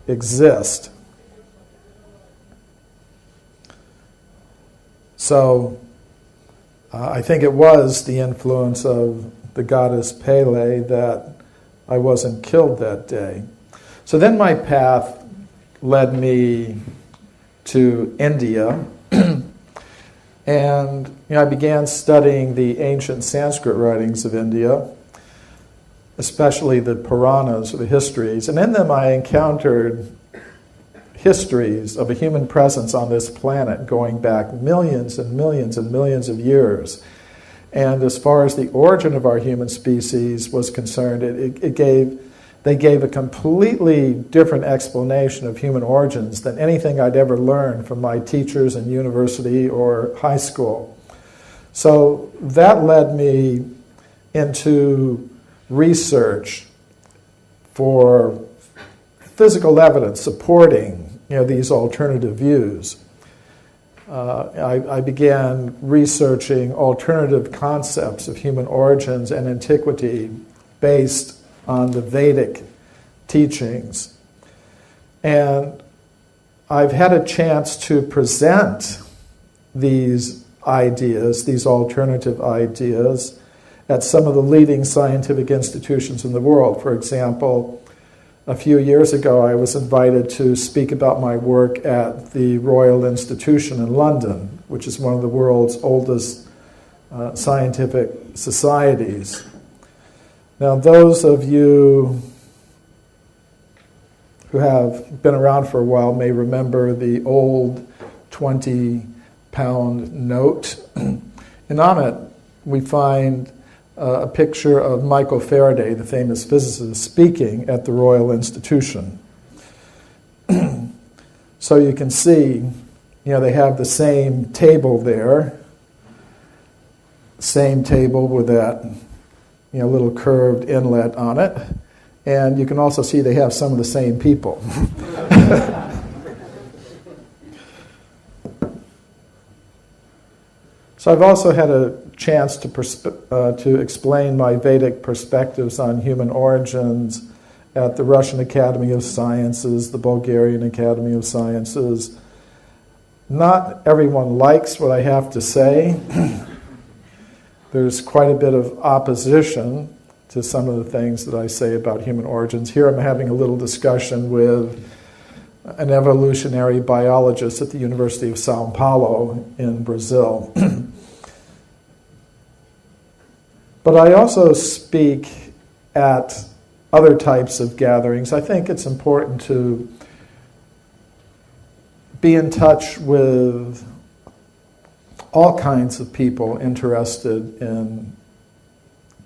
exist. So I think it was the influence of the goddess Pele that I wasn't killed that day. So then my path led me to India, and I began studying the ancient Sanskrit writings of India, especially the Puranas, or the histories, and in them I encountered histories of a human presence on this planet going back millions and millions and millions of years. And as far as the origin of our human species was concerned, they gave a completely different explanation of human origins than anything I'd ever learned from my teachers in university or high school. So that led me into research for physical evidence supporting these alternative views. I began researching alternative concepts of human origins and antiquity based on the Vedic teachings. And I've had a chance to present these ideas, these alternative ideas, at some of the leading scientific institutions in the world. For example, a few years ago, I was invited to speak about my work at the Royal Institution in London, which is one of the world's oldest scientific societies. Now, those of you who have been around for a while may remember the old 20-pound note. And on it, we find a picture of Michael Faraday, the famous physicist, speaking at the Royal Institution. So you can see, they have the same table there, same table with that, little curved inlet on it, and you can also see they have some of the same people. So I've also had a chance to explain my Vedic perspectives on human origins at the Russian Academy of Sciences, the Bulgarian Academy of Sciences. Not everyone likes what I have to say. There's quite a bit of opposition to some of the things that I say about human origins. Here I'm having a little discussion with an evolutionary biologist at the University of Sao Paulo in Brazil. But I also speak at other types of gatherings. I think it's important to be in touch with all kinds of people interested in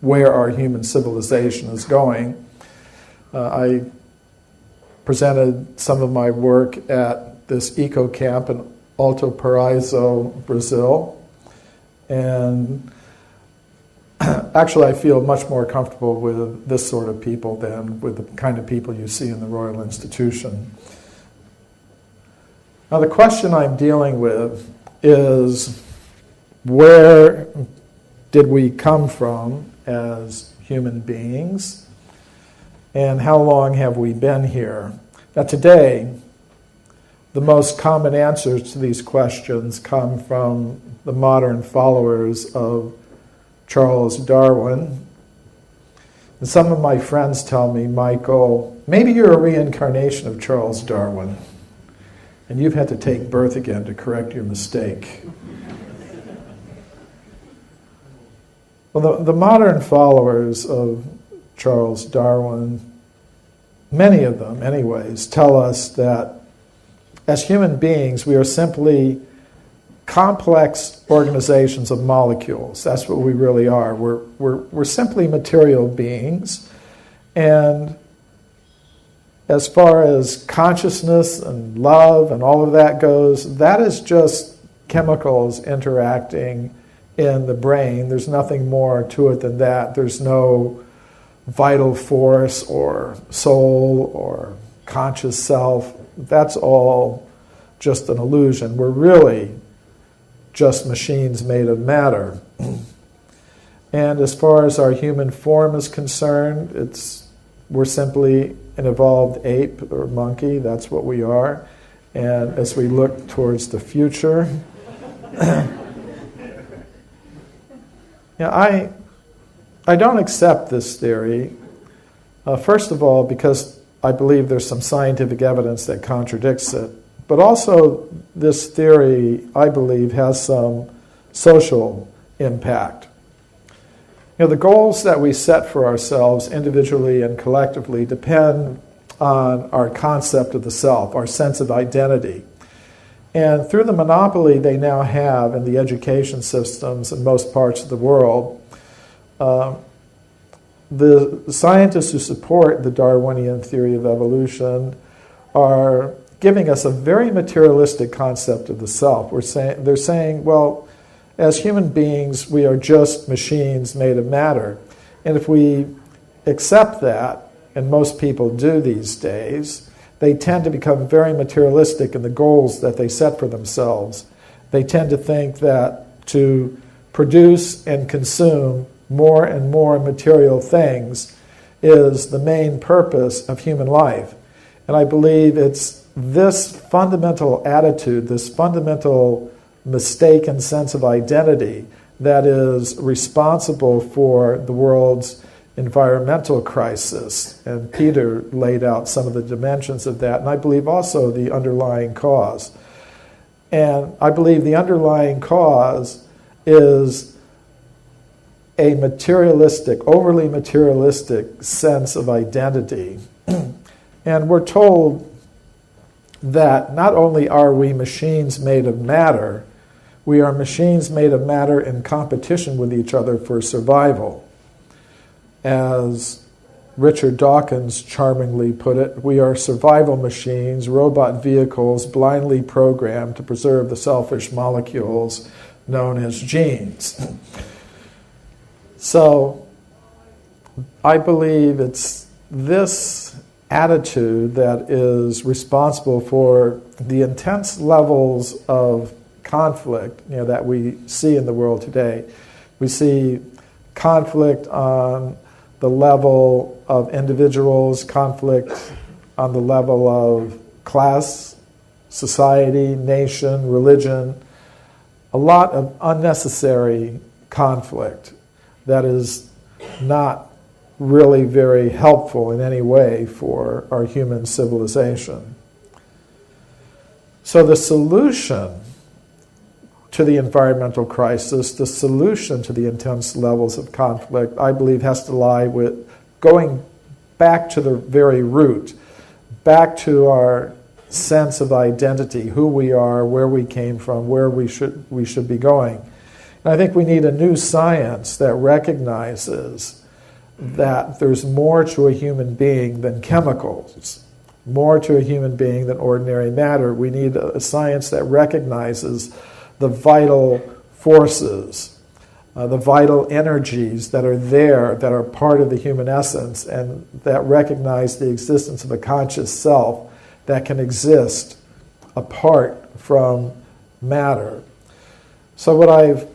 where our human civilization is going. I presented some of my work at this eco camp in Alto Paraíso, Brazil, and actually I feel much more comfortable with this sort of people than with the kind of people you see in the Royal Institution. Now the question I'm dealing with is, where did we come from as human beings, and how long have we been here? Now today, the most common answers to these questions come from the modern followers of Charles Darwin. And some of my friends tell me, Michael, maybe you're a reincarnation of Charles Darwin, and you've had to take birth again to correct your mistake. Well, the modern followers of Charles Darwin, many of them anyways, tell us that as human beings, we are simply complex organizations of molecules. That's what we really are. We're simply material beings. And as far as consciousness and love and all of that goes, that is just chemicals interacting in the brain. There's nothing more to it than that. There's no vital force or soul or conscious self. That's all just an illusion. We're really just machines made of matter. And as far as our human form is concerned, we're simply an evolved ape or monkey. That's what we are. And as we look towards the future, I don't accept this theory. First of all, because I believe there's some scientific evidence that contradicts it. But also, this theory, I believe, has some social impact. The goals that we set for ourselves individually and collectively depend on our concept of the self, our sense of identity. And through the monopoly they now have in the education systems in most parts of the world, the scientists who support the Darwinian theory of evolution are giving us a very materialistic concept of the self. They're saying, well, as human beings, we are just machines made of matter. And if we accept that, and most people do these days, they tend to become very materialistic in the goals that they set for themselves. They tend to think that to produce and consume more and more material things is the main purpose of human life. And I believe it's this fundamental attitude, this fundamental mistaken sense of identity that is responsible for the world's environmental crisis. And Peter laid out some of the dimensions of that, and I believe also the underlying cause. And I believe the underlying cause is a materialistic, overly materialistic sense of identity. And we're told that not only are we machines made of matter, we are machines made of matter in competition with each other for survival. As Richard Dawkins charmingly put it, we are survival machines, robot vehicles blindly programmed to preserve the selfish molecules known as genes. So I believe it's this attitude that is responsible for the intense levels of conflict that we see in the world today. We see conflict on the level of individuals, conflict on the level of class, society, nation, religion, a lot of unnecessary conflict that is not really very helpful in any way for our human civilization. So the solution to the environmental crisis, the solution to the intense levels of conflict, I believe has to lie with going back to the very root, back to our sense of identity, who we are, where we came from, where we should be going. And I think we need a new science that recognizes that there's more to a human being than chemicals, more to a human being than ordinary matter. We need a science that recognizes the vital forces, the vital energies that are there, that are part of the human essence, and that recognize the existence of a conscious self that can exist apart from matter. So what I've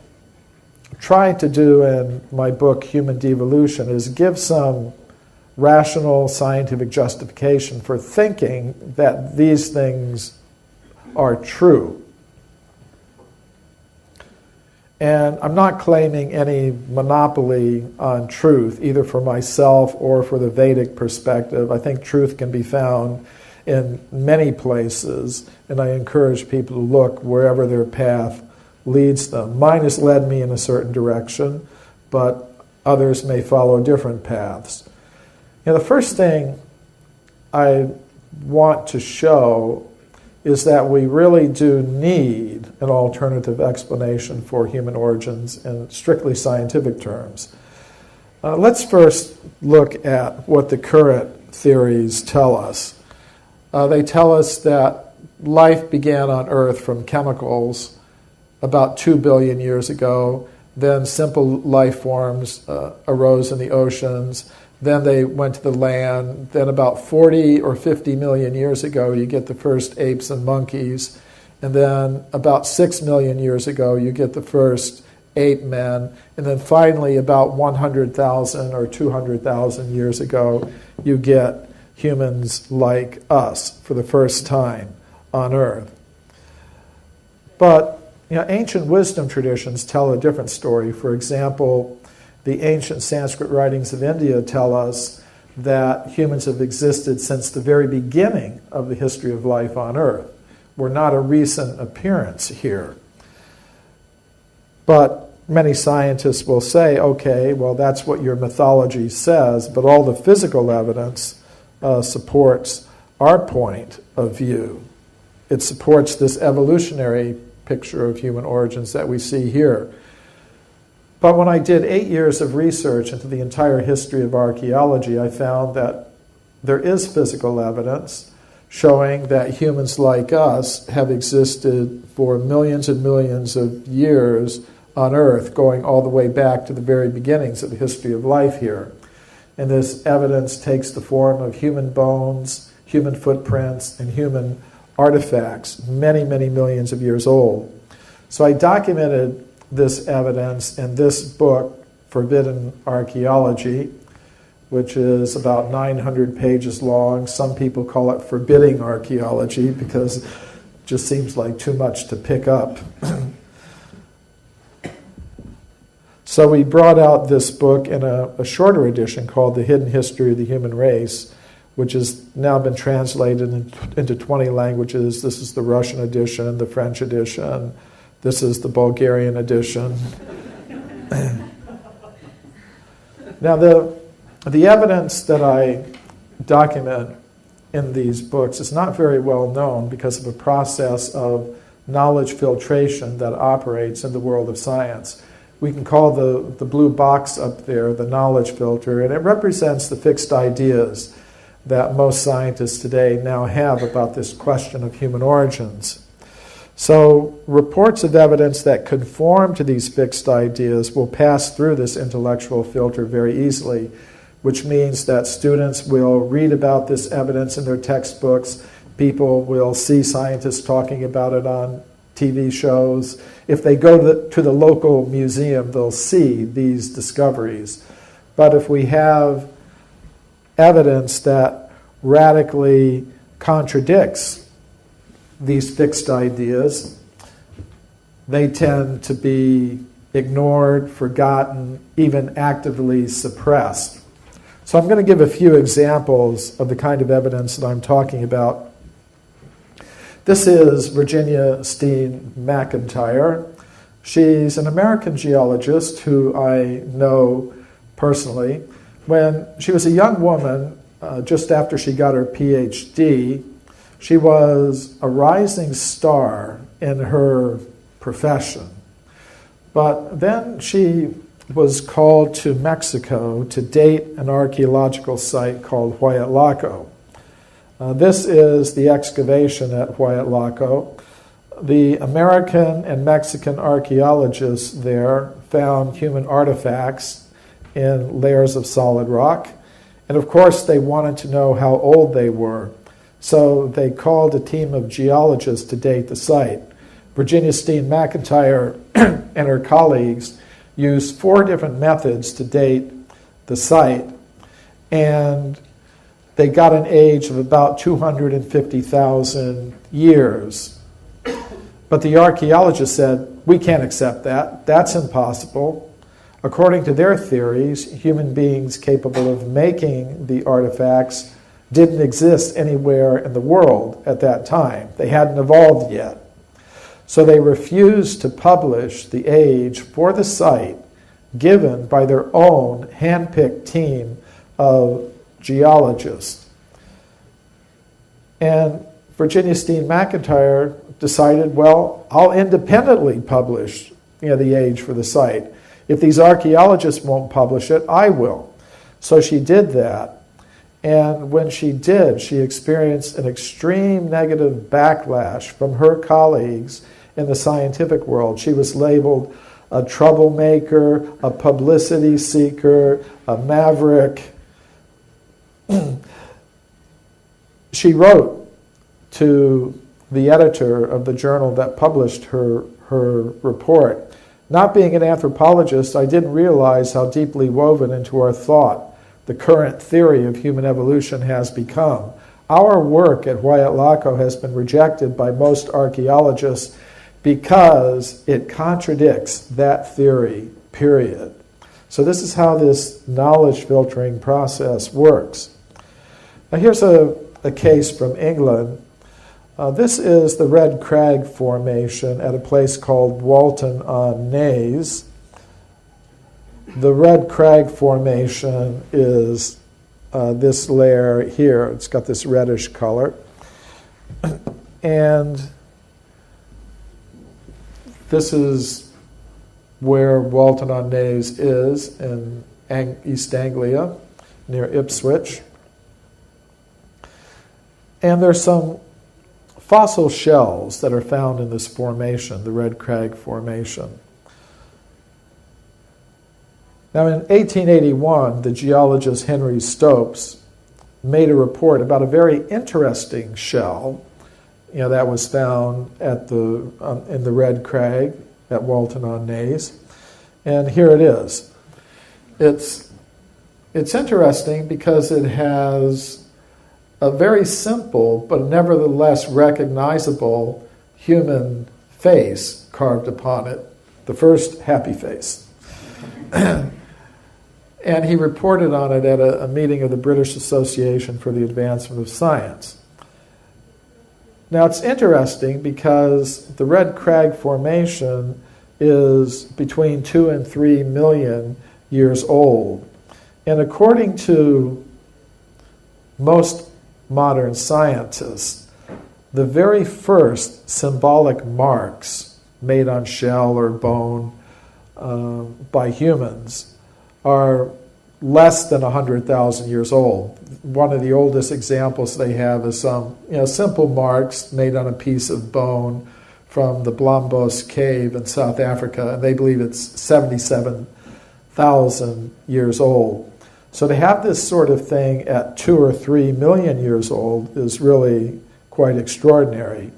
tried to do in my book, Human Devolution, is give some rational scientific justification for thinking that these things are true. And I'm not claiming any monopoly on truth, either for myself or for the Vedic perspective. I think truth can be found in many places, and I encourage people to look wherever their path leads them. Mine has led me in a certain direction, but others may follow different paths. The first thing I want to show is that we really do need an alternative explanation for human origins in strictly scientific terms. Let's first look at what the current theories tell us. They tell us that life began on Earth from chemicals about 2 billion years ago. Then simple life forms arose in the oceans. Then they went to the land. Then about 40 or 50 million years ago, you get the first apes and monkeys. And then about 6 million years ago, you get the first ape men. And then finally, about 100,000 or 200,000 years ago, you get humans like us for the first time on Earth. But ancient wisdom traditions tell a different story. For example, the ancient Sanskrit writings of India tell us that humans have existed since the very beginning of the history of life on Earth. We're not a recent appearance here. But many scientists will say, okay, well, that's what your mythology says, but all the physical evidence supports our point of view. It supports this evolutionary picture of human origins that we see here. But when I did 8 years of research into the entire history of archaeology, I found that there is physical evidence showing that humans like us have existed for millions and millions of years on Earth, going all the way back to the very beginnings of the history of life here. And this evidence takes the form of human bones, human footprints, and human artifacts, many, many millions of years old. So I documented this evidence in this book, Forbidden Archaeology, which is about 900 pages long. Some people call it forbidding archaeology because it just seems like too much to pick up. So we brought out this book in a shorter edition called The Hidden History of the Human Race, which has now been translated into 20 languages. This is the Russian edition, the French edition. This is the Bulgarian edition. Now, the evidence that I document in these books is not very well known because of a process of knowledge filtration that operates in the world of science. We can call the blue box up there the knowledge filter, and it represents the fixed ideas that most scientists today now have about this question of human origins. So reports of evidence that conform to these fixed ideas will pass through this intellectual filter very easily, which means that students will read about this evidence in their textbooks. People will see scientists talking about it on TV shows. If they go to the local museum, they'll see these discoveries. But if we have evidence that radically contradicts these fixed ideas, they tend to be ignored, forgotten, even actively suppressed. So I'm going to give a few examples of the kind of evidence that I'm talking about. This is Virginia Steen McIntyre. She's an American geologist who I know personally. When she was a young woman, just after she got her PhD, she was a rising star in her profession. But then she was called to Mexico to date an archaeological site called Huayatlaco. This is the excavation at Huayatlaco. The American and Mexican archaeologists there found human artifacts in layers of solid rock. And of course, they wanted to know how old they were. So they called a team of geologists to date the site. Virginia Steen McIntyre and her colleagues used 4 different methods to date the site. And they got an age of about 250,000 years. But the archaeologists said, we can't accept that. That's impossible. According to their theories, human beings capable of making the artifacts didn't exist anywhere in the world at that time. They hadn't evolved yet. So they refused to publish the age for the site given by their own hand-picked team of geologists. And Virginia Steen McIntyre decided, well, I'll independently publish the age for the site. If these archaeologists won't publish it, I will. So she did that. And when she did, she experienced an extreme negative backlash from her colleagues in the scientific world. She was labeled a troublemaker, a publicity seeker, a maverick. She wrote to the editor of the journal that published her Not being an anthropologist, I didn't realize how deeply woven into our thought the current theory of human evolution has become. Our work at Huayatlaco has been rejected by most archaeologists because it contradicts that theory, period. So this is how this knowledge filtering process works. Now here's a case from England. This is the Red Crag Formation at a place called Walton-on-Naze. The Red Crag Formation is this layer here. It's got this reddish color. And this is where Walton-on-Naze is in East Anglia, near Ipswich. And there's some fossil shells that are found in this formation, the Red Crag Formation. Now in 1881, the geologist Henry Stopes made a report about a very interesting shell, that was found at in the Red Crag at Walton-on-Naze. And here it is. It's interesting because it has a very simple but nevertheless recognizable human face carved upon it, the first happy face. And he reported on it at a meeting of the British Association for the Advancement of Science. Now it's interesting because the Red Crag Formation is between 2 and 3 million years old. And according to most modern scientists, the very first symbolic marks made on shell or bone by humans are less than 100,000 years old. One of the oldest examples they have is some simple marks made on a piece of bone from the Blombos cave in South Africa, and they believe it's 77,000 years old. So to have this sort of thing at 2 or 3 million years old is really quite extraordinary.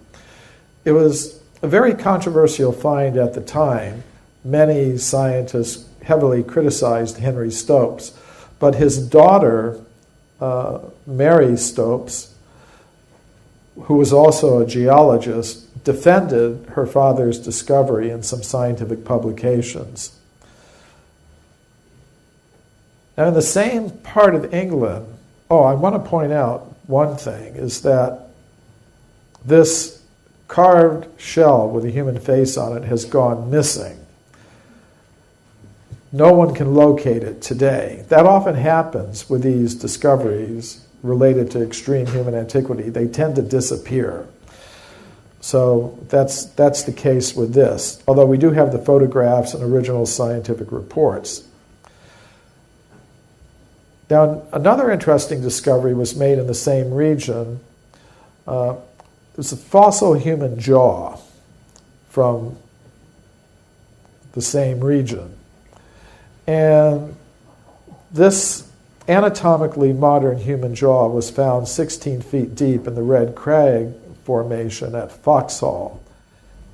It was a very controversial find at the time. Many scientists heavily criticized Henry Stopes, but his daughter, Mary Stopes, who was also a geologist, defended her father's discovery in some scientific publications. Now, in the same part of England, I want to point out one thing, is that this carved shell with a human face on it has gone missing. No one can locate it today. That often happens with these discoveries related to extreme human antiquity. They tend to disappear. So that's the case with this, although we do have the photographs and original scientific reports. Now, another interesting discovery was made in the same region. It's a fossil human jaw from the same region. And this anatomically modern human jaw was found 16 feet deep in the Red Crag Formation at Foxhall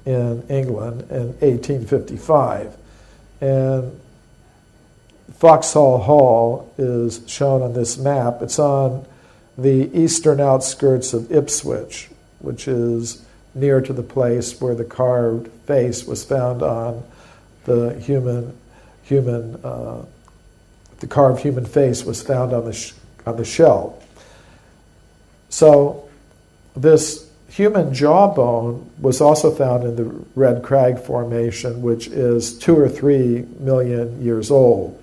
in England in 1855. And Foxhall Hall is shown on this map. It's on the eastern outskirts of Ipswich, which is near to the place where the carved face was found on the the carved human face was found on the shell. So this human jawbone was also found in the Red Crag Formation, which is 2 or 3 million years old.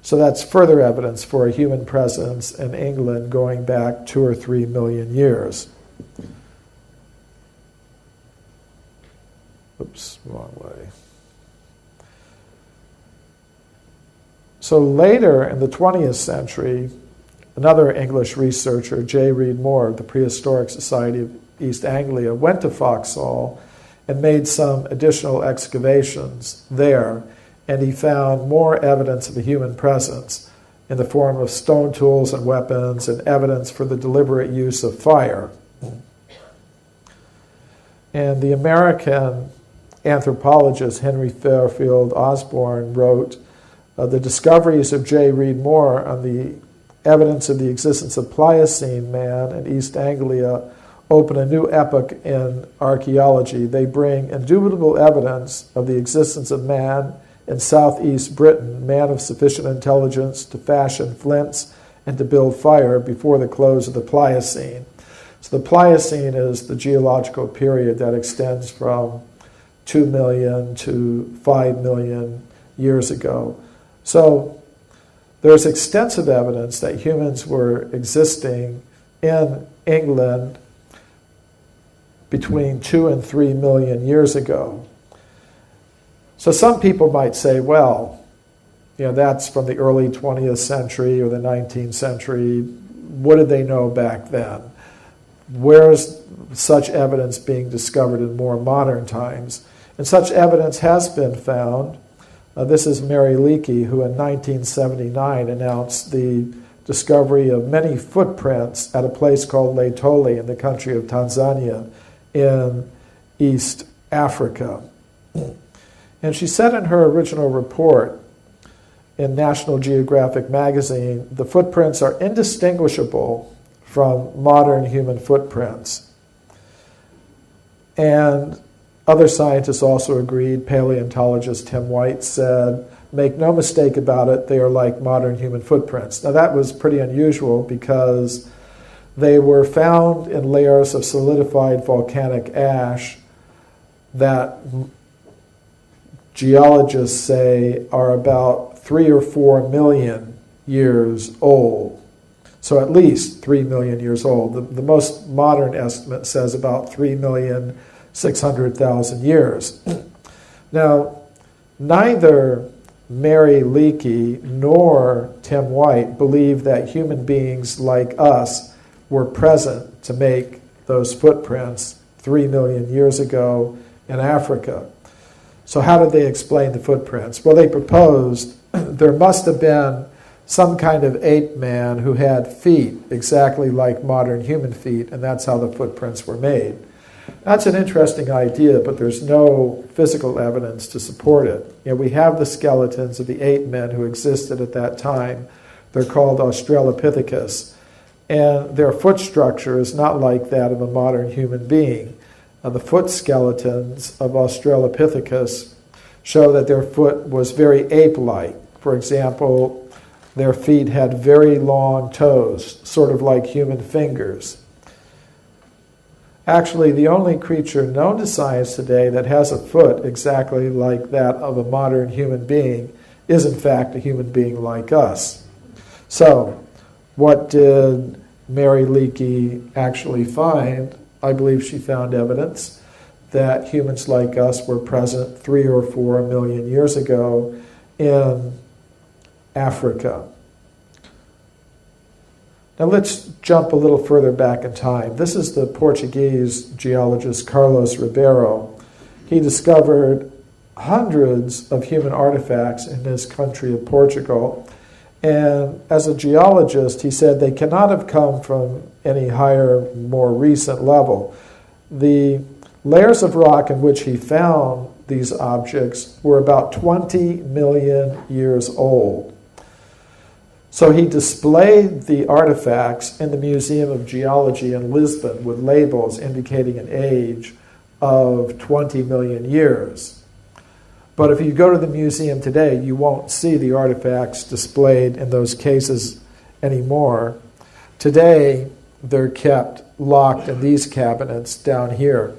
So that's further evidence for a human presence in England going back 2 or 3 million years. Oops, wrong way. So later in the 20th century, another English researcher, J. Reed Moore of the Prehistoric Society of East Anglia, went to Foxhall and made some additional excavations there, and he found more evidence of a human presence in the form of stone tools and weapons and evidence for the deliberate use of fire. And the American anthropologist Henry Fairfield Osborn wrote, the discoveries of J. Reed Moore on the evidence of the existence of Pliocene man in East Anglia open a new epoch in archaeology. They bring indubitable evidence of the existence of man in southeast Britain, man of sufficient intelligence to fashion flints and to build fire before the close of the Pliocene. So the Pliocene is the geological period that extends from 2 million to 5 million years ago. So there's extensive evidence that humans were existing in England between 2 and 3 million years ago. So some people might say, well, that's from the early 20th century or the 19th century. What did they know back then? Where's such evidence being discovered in more modern times? And such evidence has been found. This is Mary Leakey, who in 1979 announced the discovery of many footprints at a place called Laetoli in the country of Tanzania in East Africa. And she said in her original report in National Geographic magazine, the footprints are indistinguishable from modern human footprints. And other scientists also agreed. Paleontologist Tim White said, make no mistake about it, they are like modern human footprints. Now that was pretty unusual because they were found in layers of solidified volcanic ash that geologists say are about 3 or 4 million years old. So at least 3 million years old. The most modern estimate says about 3,600,000 years. Now, neither Mary Leakey nor Tim White believe that human beings like us were present to make those footprints 3 million years ago in Africa. So how did they explain the footprints? Well, they proposed there must have been some kind of ape man who had feet exactly like modern human feet, and that's how the footprints were made. That's an interesting idea, but there's no physical evidence to support it. We have the skeletons of the ape men who existed at that time. They're called Australopithecus, and their foot structure is not like that of a modern human being. The foot skeletons of Australopithecus show that their foot was very ape-like. For example, their feet had very long toes, sort of like human fingers. Actually, the only creature known to science today that has a foot exactly like that of a modern human being is in fact a human being like us. So, what did Mary Leakey actually find? I believe she found evidence that humans like us were present 3 or 4 million years ago in Africa. Now let's jump a little further back in time. This is the Portuguese geologist Carlos Ribeiro. He discovered hundreds of human artifacts in his country of Portugal. And as a geologist, he said they cannot have come from any higher, more recent level. The layers of rock in which he found these objects were about 20 million years old. So he displayed the artifacts in the Museum of Geology in Lisbon with labels indicating an age of 20 million years. But if you go to the museum today, you won't see the artifacts displayed in those cases anymore. Today, they're kept locked in these cabinets down here.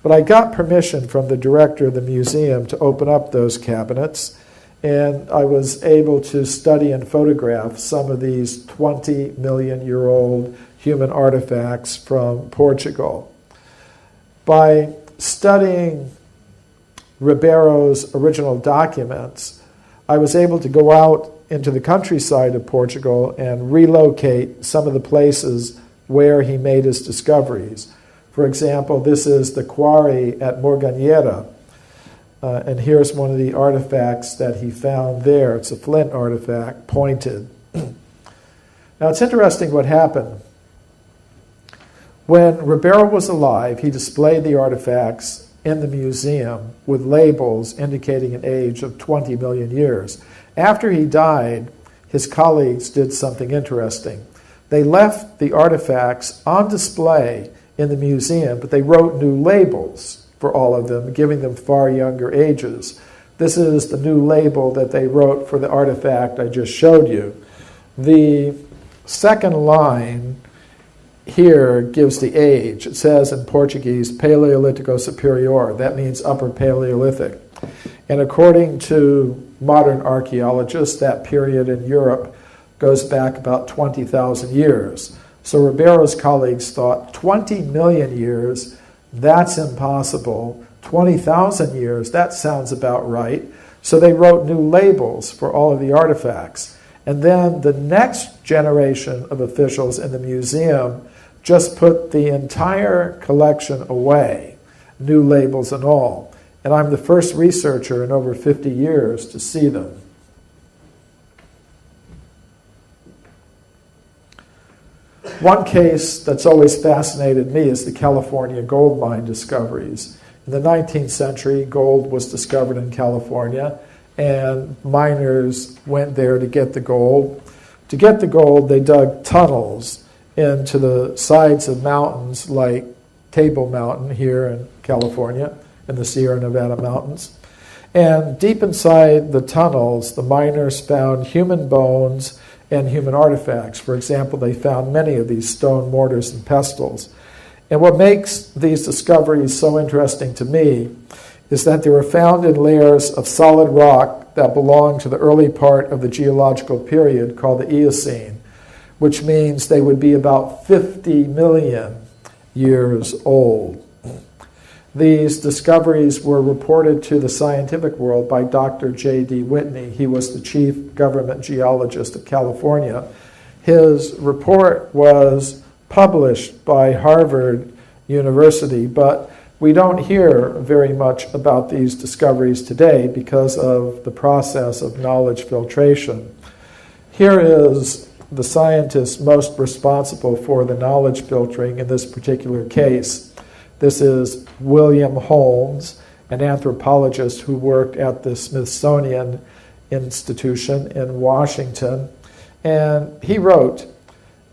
But I got permission from the director of the museum to open up those cabinets, and I was able to study and photograph some of these 20 million year old human artifacts from Portugal. By studying Ribeiro's original documents, I was able to go out into the countryside of Portugal and relocate some of the places where he made his discoveries. For example, this is the quarry at Morganheira, and here's one of the artifacts that he found there. It's a flint artifact, pointed. Now it's interesting what happened. When Ribeiro was alive, he displayed the artifacts in the museum with labels indicating an age of 20 million years. After he died, his colleagues did something interesting. They left the artifacts on display in the museum, but they wrote new labels for all of them, giving them far younger ages. This is the new label that they wrote for the artifact I just showed you. The second line here gives the age. It says in Portuguese, Paleolítico Superior. That means Upper Paleolithic. And according to modern archaeologists, that period in Europe goes back about 20,000 years. So Ribeiro's colleagues thought 20 million years, that's impossible. 20,000 years, that sounds about right. So they wrote new labels for all of the artifacts. And then the next generation of officials in the museum just put the entire collection away, new labels and all. And I'm the first researcher in over 50 years to see them. One case that's always fascinated me is the California gold mine discoveries. In the 19th century, gold was discovered in California, and miners went there to get the gold. To get the gold, they dug tunnels into the sides of mountains like Table Mountain here in California, in the Sierra Nevada mountains. And deep inside the tunnels, the miners found human bones and human artifacts. For example, they found many of these stone mortars and pestles. And what makes these discoveries so interesting to me is that they were found in layers of solid rock that belonged to the early part of the geological period called the Eocene, which means they would be about 50 million years old. These discoveries were reported to the scientific world by Dr. J.D. Whitney. He was the chief government geologist of California. His report was published by Harvard University, but we don't hear very much about these discoveries today because of the process of knowledge filtration. Here is the scientist most responsible for the knowledge filtering in this particular case. This is William Holmes, an anthropologist who worked at the Smithsonian Institution in Washington. And he wrote,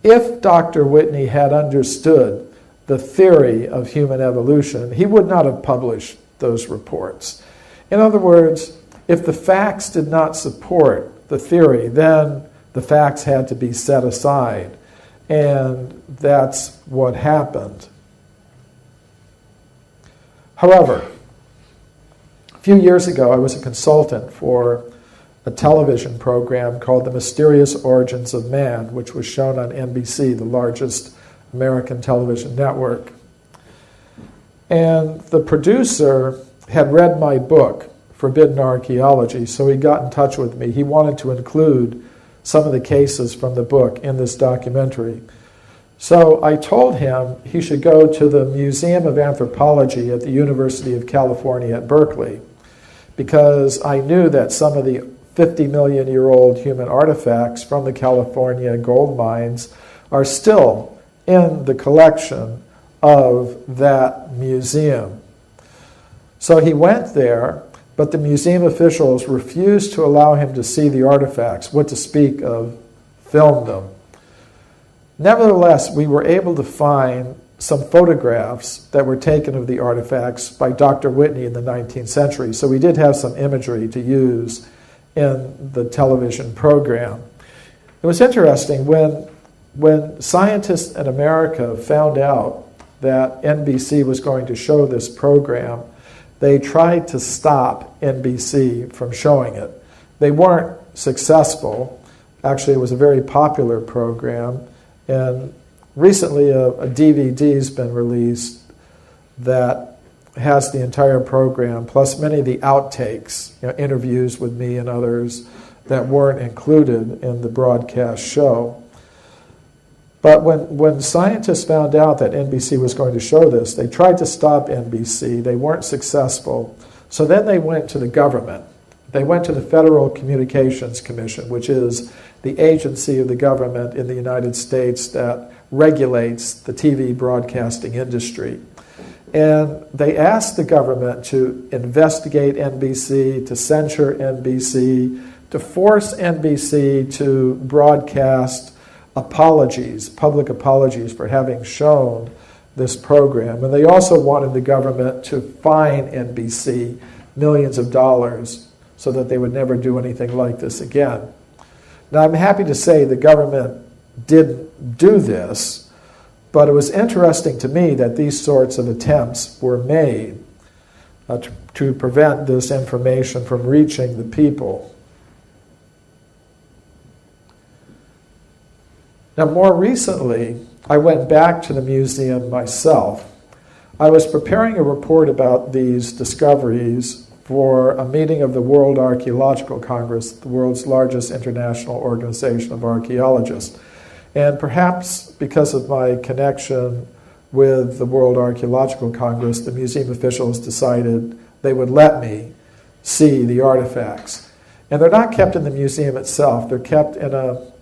if Dr. Whitney had understood the theory of human evolution, he would not have published those reports. In other words, if the facts did not support the theory, then the facts had to be set aside. And that's what happened. However, a few years ago, I was a consultant for a television program called The Mysterious Origins of Man, which was shown on NBC, the largest American television network. And the producer had read my book, Forbidden Archaeology, so he got in touch with me. He wanted to include some of the cases from the book in this documentary. So I told him he should go to the Museum of Anthropology at the University of California at Berkeley, because I knew that some of the 50 million year old human artifacts from the California gold mines are still in the collection of that museum. So he went there, but the museum officials refused to allow him to see the artifacts, what to speak of film them. Nevertheless, we were able to find some photographs that were taken of the artifacts by Dr. Whitney in the 19th century. So we did have some imagery to use in the television program. It was interesting when scientists in America found out that NBC was going to show this program, they tried to stop NBC from showing it. They weren't successful. Actually, it was a very popular program. And recently a DVD's been released that has the entire program, plus many of the outtakes, interviews with me and others that weren't included in the broadcast show. But when scientists found out that NBC was going to show this, they tried to stop NBC. They weren't successful. So then they went to the government. They went to the Federal Communications Commission, which is the agency of the government in the United States that regulates the TV broadcasting industry. And they asked the government to investigate NBC, to censure NBC, to force NBC to broadcast apologies, public apologies for having shown this program. And they also wanted the government to fine NBC millions of dollars so that they would never do anything like this again. Now, I'm happy to say the government didn't do this, but it was interesting to me that these sorts of attempts were made to prevent this information from reaching the people. Now, more recently, I went back to the museum myself. I was preparing a report about these discoveries for a meeting of the World Archaeological Congress, the world's largest international organization of archaeologists. And perhaps because of my connection with the World Archaeological Congress, the museum officials decided they would let me see the artifacts. And they're not kept in the museum itself. They're kept in a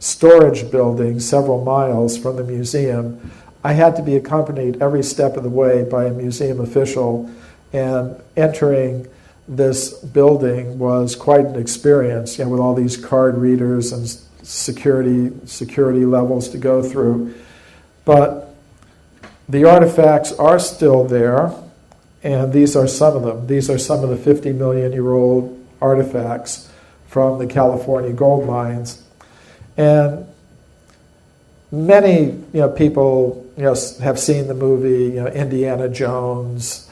storage building several miles from the museum. I had to be accompanied every step of the way by a museum official, and entering this building was quite an experience, with all these card readers and security levels to go through. But the artifacts are still there, and these are some of them. These are some of the 50 million year old artifacts from the California gold mines. And many people have seen the movie Indiana Jones,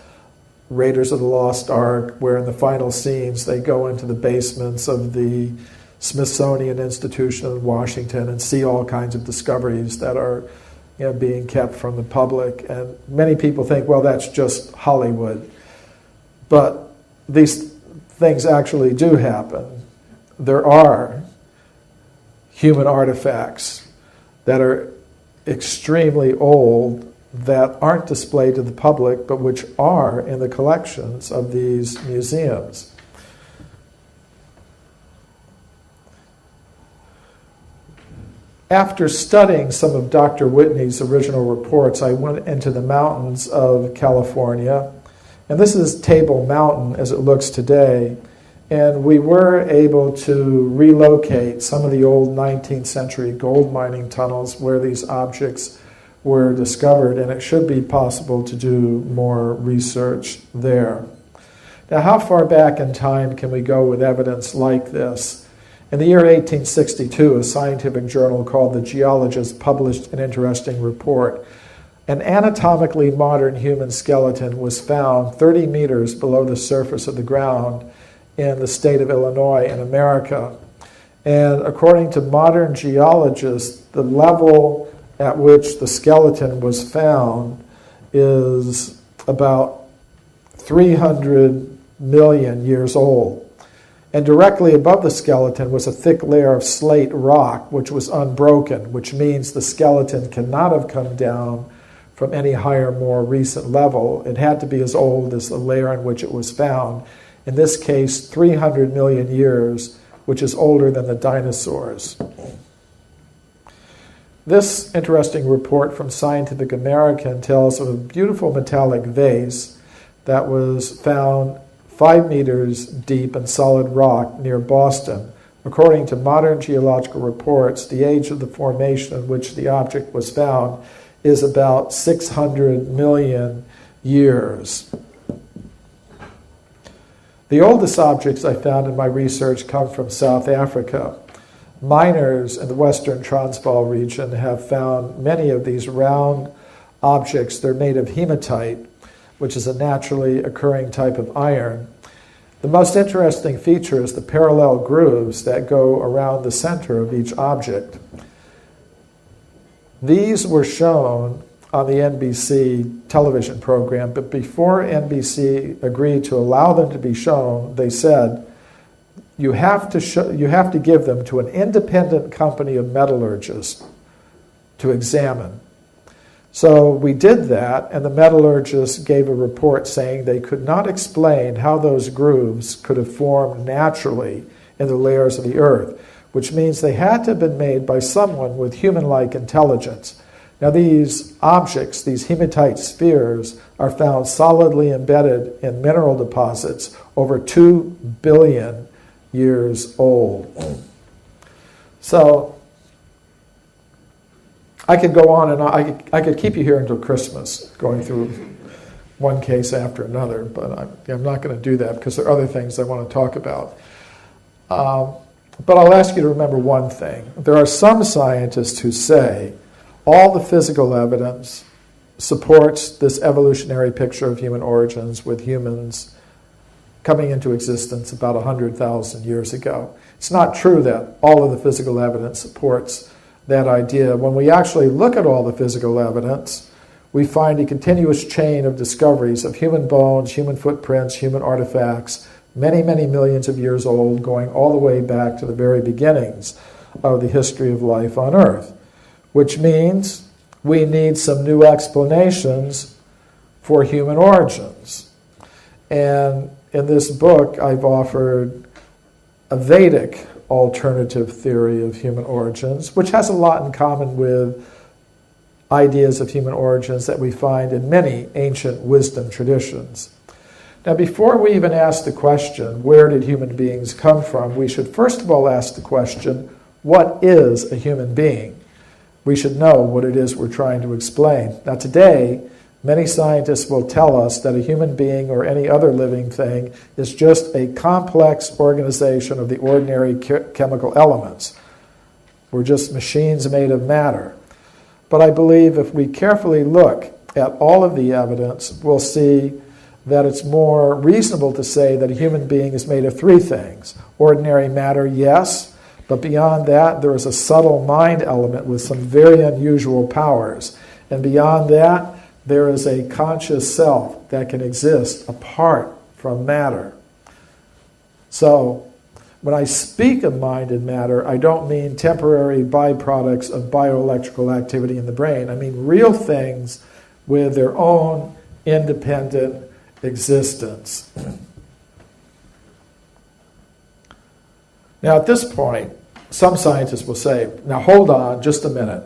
Raiders of the Lost Ark, where in the final scenes they go into the basements of the Smithsonian Institution in Washington and see all kinds of discoveries that are being kept from the public. And many people think, well, that's just Hollywood. But these things actually do happen. There are human artifacts that are extremely old that aren't displayed to the public, but which are in the collections of these museums. After studying some of Dr. Whitney's original reports, I went into the mountains of California, and this is Table Mountain as it looks today, and we were able to relocate some of the old 19th century gold mining tunnels where these objects were discovered, and it should be possible to do more research there. Now, how far back in time can we go with evidence like this? In the year 1862, a scientific journal called The Geologist published an interesting report. An anatomically modern human skeleton was found 30 meters below the surface of the ground in the state of Illinois in America. And according to modern geologists, the level at which the skeleton was found is about 300 million years old. And directly above the skeleton was a thick layer of slate rock, which was unbroken, which means the skeleton cannot have come down from any higher, more recent level. It had to be as old as the layer in which it was found. In this case, 300 million years, which is older than the dinosaurs. This interesting report from Scientific American tells of a beautiful metallic vase that was found 5 meters deep in solid rock near Boston. According to modern geological reports, the age of the formation in which the object was found is about 600 million years. The oldest objects I found in my research come from South Africa. Miners in the western Transvaal region have found many of these round objects. They're made of hematite, which is a naturally occurring type of iron. The most interesting feature is the parallel grooves that go around the center of each object. These were shown on the NBC television program, but before NBC agreed to allow them to be shown, they said, you have to give them to an independent company of metallurgists to examine. So we did that, and the metallurgists gave a report saying they could not explain how those grooves could have formed naturally in the layers of the earth, which means they had to have been made by someone with human-like intelligence. Now these objects, these hematite spheres, are found solidly embedded in mineral deposits over 2 billion years old. So I could go on and on. I could keep you here until Christmas, going through one case after another, but I'm not going to do that because there are other things I want to talk about. But I'll ask you to remember one thing. There are some scientists who say all the physical evidence supports this evolutionary picture of human origins, with humans coming into existence about 100,000 years ago. It's not true that all of the physical evidence supports that idea. When we actually look at all the physical evidence, we find a continuous chain of discoveries of human bones, human footprints, human artifacts, many, many millions of years old, going all the way back to the very beginnings of the history of life on Earth, which means we need some new explanations for human origins. And in this book, I've offered a Vedic alternative theory of human origins, which has a lot in common with ideas of human origins that we find in many ancient wisdom traditions. Now, before we even ask the question, where did human beings come from, we should first of all ask the question, what is a human being? We should know what it is we're trying to explain. Now, today, many scientists will tell us that a human being or any other living thing is just a complex organization of the ordinary chemical elements. We're just machines made of matter. But I believe if we carefully look at all of the evidence, we'll see that it's more reasonable to say that a human being is made of three things. Ordinary matter, yes, but beyond that, there is a subtle mind element with some very unusual powers. And beyond that, there is a conscious self that can exist apart from matter. So, when I speak of mind and matter, I don't mean temporary byproducts of bioelectrical activity in the brain. I mean real things with their own independent existence. Now, at this point, some scientists will say, now hold on just a minute.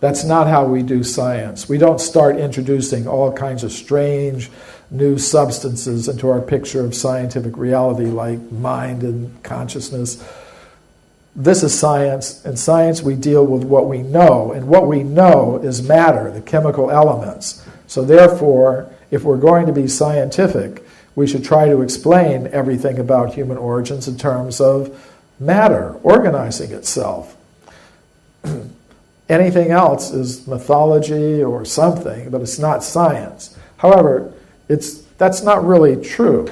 That's not how we do science. We don't start introducing all kinds of strange new substances into our picture of scientific reality like mind and consciousness. This is science. In science, we deal with what we know, and what we know is matter, the chemical elements. So therefore, if we're going to be scientific, we should try to explain everything about human origins in terms of matter organizing itself. Anything else is mythology or something, but it's not science. However, that's not really true.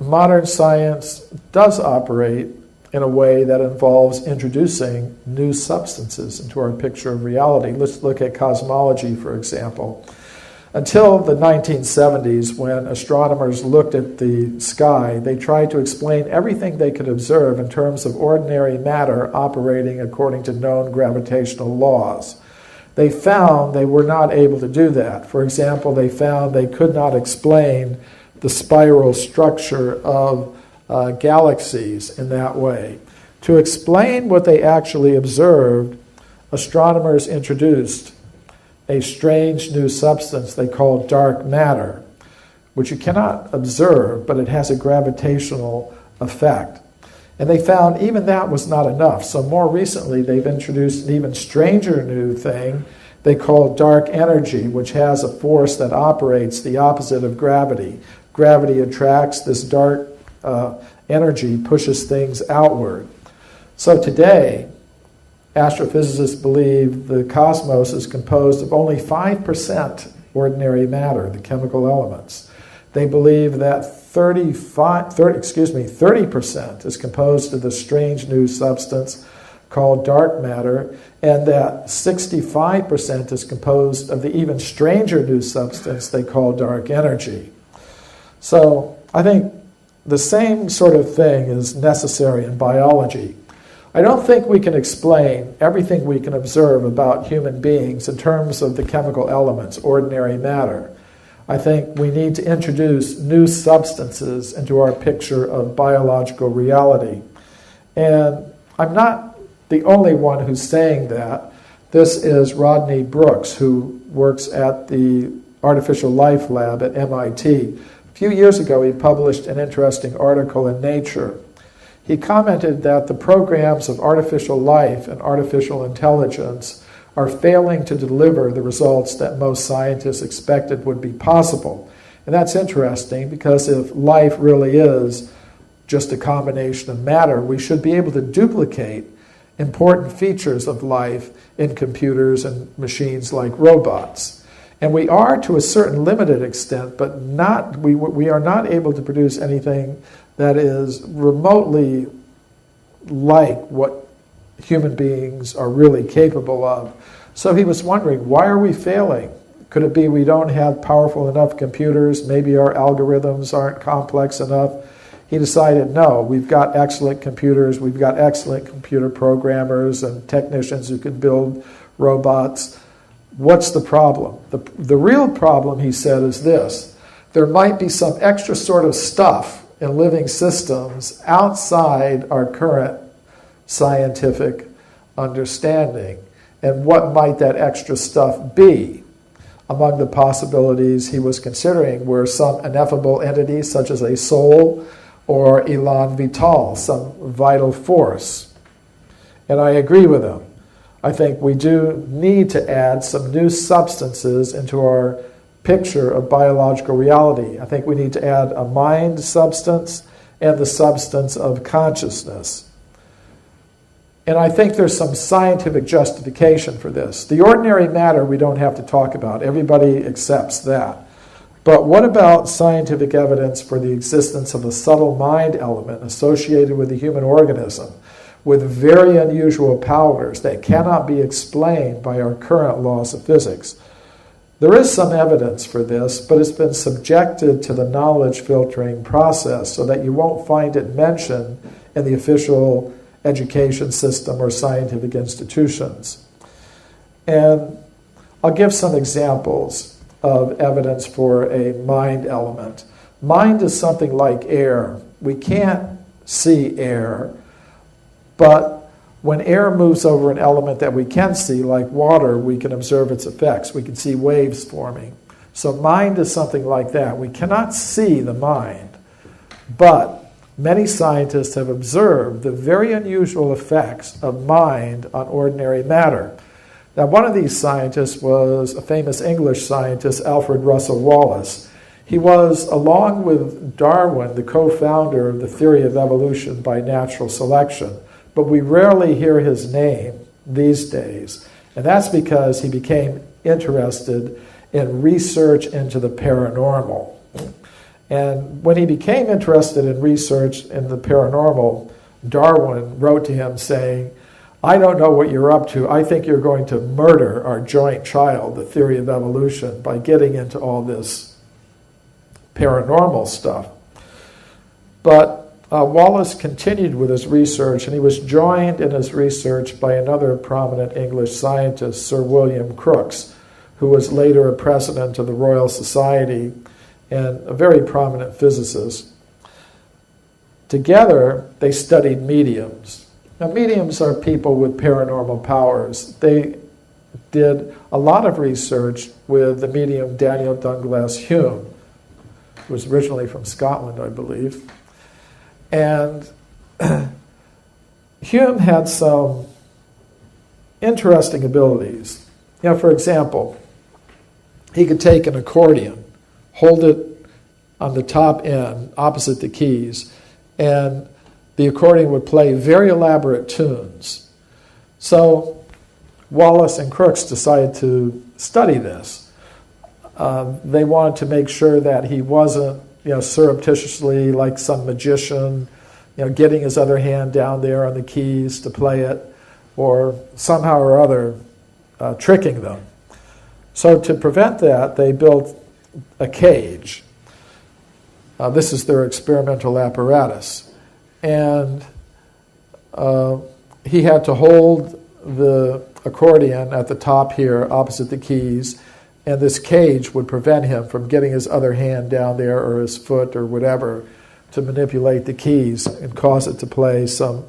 Modern science does operate in a way that involves introducing new substances into our picture of reality. Let's look at cosmology, for example. Until the 1970s, when astronomers looked at the sky, they tried to explain everything they could observe in terms of ordinary matter operating according to known gravitational laws. They found they were not able to do that. For example, they found they could not explain the spiral structure of galaxies in that way. To explain what they actually observed, astronomers introduced a strange new substance they call dark matter, which you cannot observe, but it has a gravitational effect. And they found even that was not enough. So more recently, they've introduced an even stranger new thing they call dark energy, which has a force that operates the opposite of gravity. Gravity attracts, this dark energy pushes things outward. So today, astrophysicists believe the cosmos is composed of only 5% ordinary matter, the chemical elements. They believe that 30% is composed of this strange new substance called dark matter, and that 65% is composed of the even stranger new substance they call dark energy. So I think the same sort of thing is necessary in biology. I don't think we can explain everything we can observe about human beings in terms of the chemical elements, ordinary matter. I think we need to introduce new substances into our picture of biological reality. And I'm not the only one who's saying that. This is Rodney Brooks, who works at the Artificial Life Lab at MIT. few years ago, he published an interesting article in Nature. He commented that the programs of artificial life and artificial intelligence are failing to deliver the results that most scientists expected would be possible. And that's interesting because if life really is just a combination of matter, we should be able to duplicate important features of life in computers and machines like robots. And we are to a certain limited extent, but we are not able to produce anything that is remotely like what human beings are really capable of. So he was wondering, why are we failing? Could it be we don't have powerful enough computers? Maybe our algorithms aren't complex enough? He decided, no, we've got excellent computers, we've got excellent computer programmers and technicians who can build robots. What's the problem? The real problem, he said, is this. There might be some extra sort of stuff in living systems outside our current scientific understanding. And what might that extra stuff be? Among the possibilities he was considering were some ineffable entity such as a soul or elan vital, some vital force. And I agree with him. I think we do need to add some new substances into our picture of biological reality. I think we need to add a mind substance and the substance of consciousness. And I think there's some scientific justification for this. The ordinary matter we don't have to talk about. Everybody accepts that. But what about scientific evidence for the existence of a subtle mind element associated with the human organism with very unusual powers that cannot be explained by our current laws of physics? There is some evidence for this, but it's been subjected to the knowledge filtering process so that you won't find it mentioned in the official education system or scientific institutions. And I'll give some examples of evidence for a mind element. Mind is something like air. We can't see air, but when air moves over an element that we can see, like water, we can observe its effects. We can see waves forming. So mind is something like that. We cannot see the mind, but many scientists have observed the very unusual effects of mind on ordinary matter. Now, one of these scientists was a famous English scientist, Alfred Russel Wallace. He was, along with Darwin, the co-founder of the theory of evolution by natural selection, but we rarely hear his name these days. And that's because he became interested in research into the paranormal. And when he became interested in research in the paranormal, Darwin wrote to him saying, I don't know what you're up to. I think you're going to murder our joint child, the theory of evolution, by getting into all this paranormal stuff. But Wallace continued with his research, and he was joined in his research by another prominent English scientist, Sir William Crookes, who was later a president of the Royal Society and a very prominent physicist. Together, they studied mediums. Now, mediums are people with paranormal powers. They did a lot of research with the medium Daniel Douglas Hume, who was originally from Scotland, I believe. And Hume had some interesting abilities. You know, for example, he could take an accordion, hold it on the top end, opposite the keys, and the accordion would play very elaborate tunes. So Wallace and Crookes decided to study this. They wanted to make sure that he wasn't, surreptitiously like some magician, getting his other hand down there on the keys to play it, or somehow or other tricking them. So to prevent that, they built a cage. This is their experimental apparatus. And he had to hold the accordion at the top here, opposite the keys, and this cage would prevent him from getting his other hand down there or his foot or whatever to manipulate the keys and cause it to play some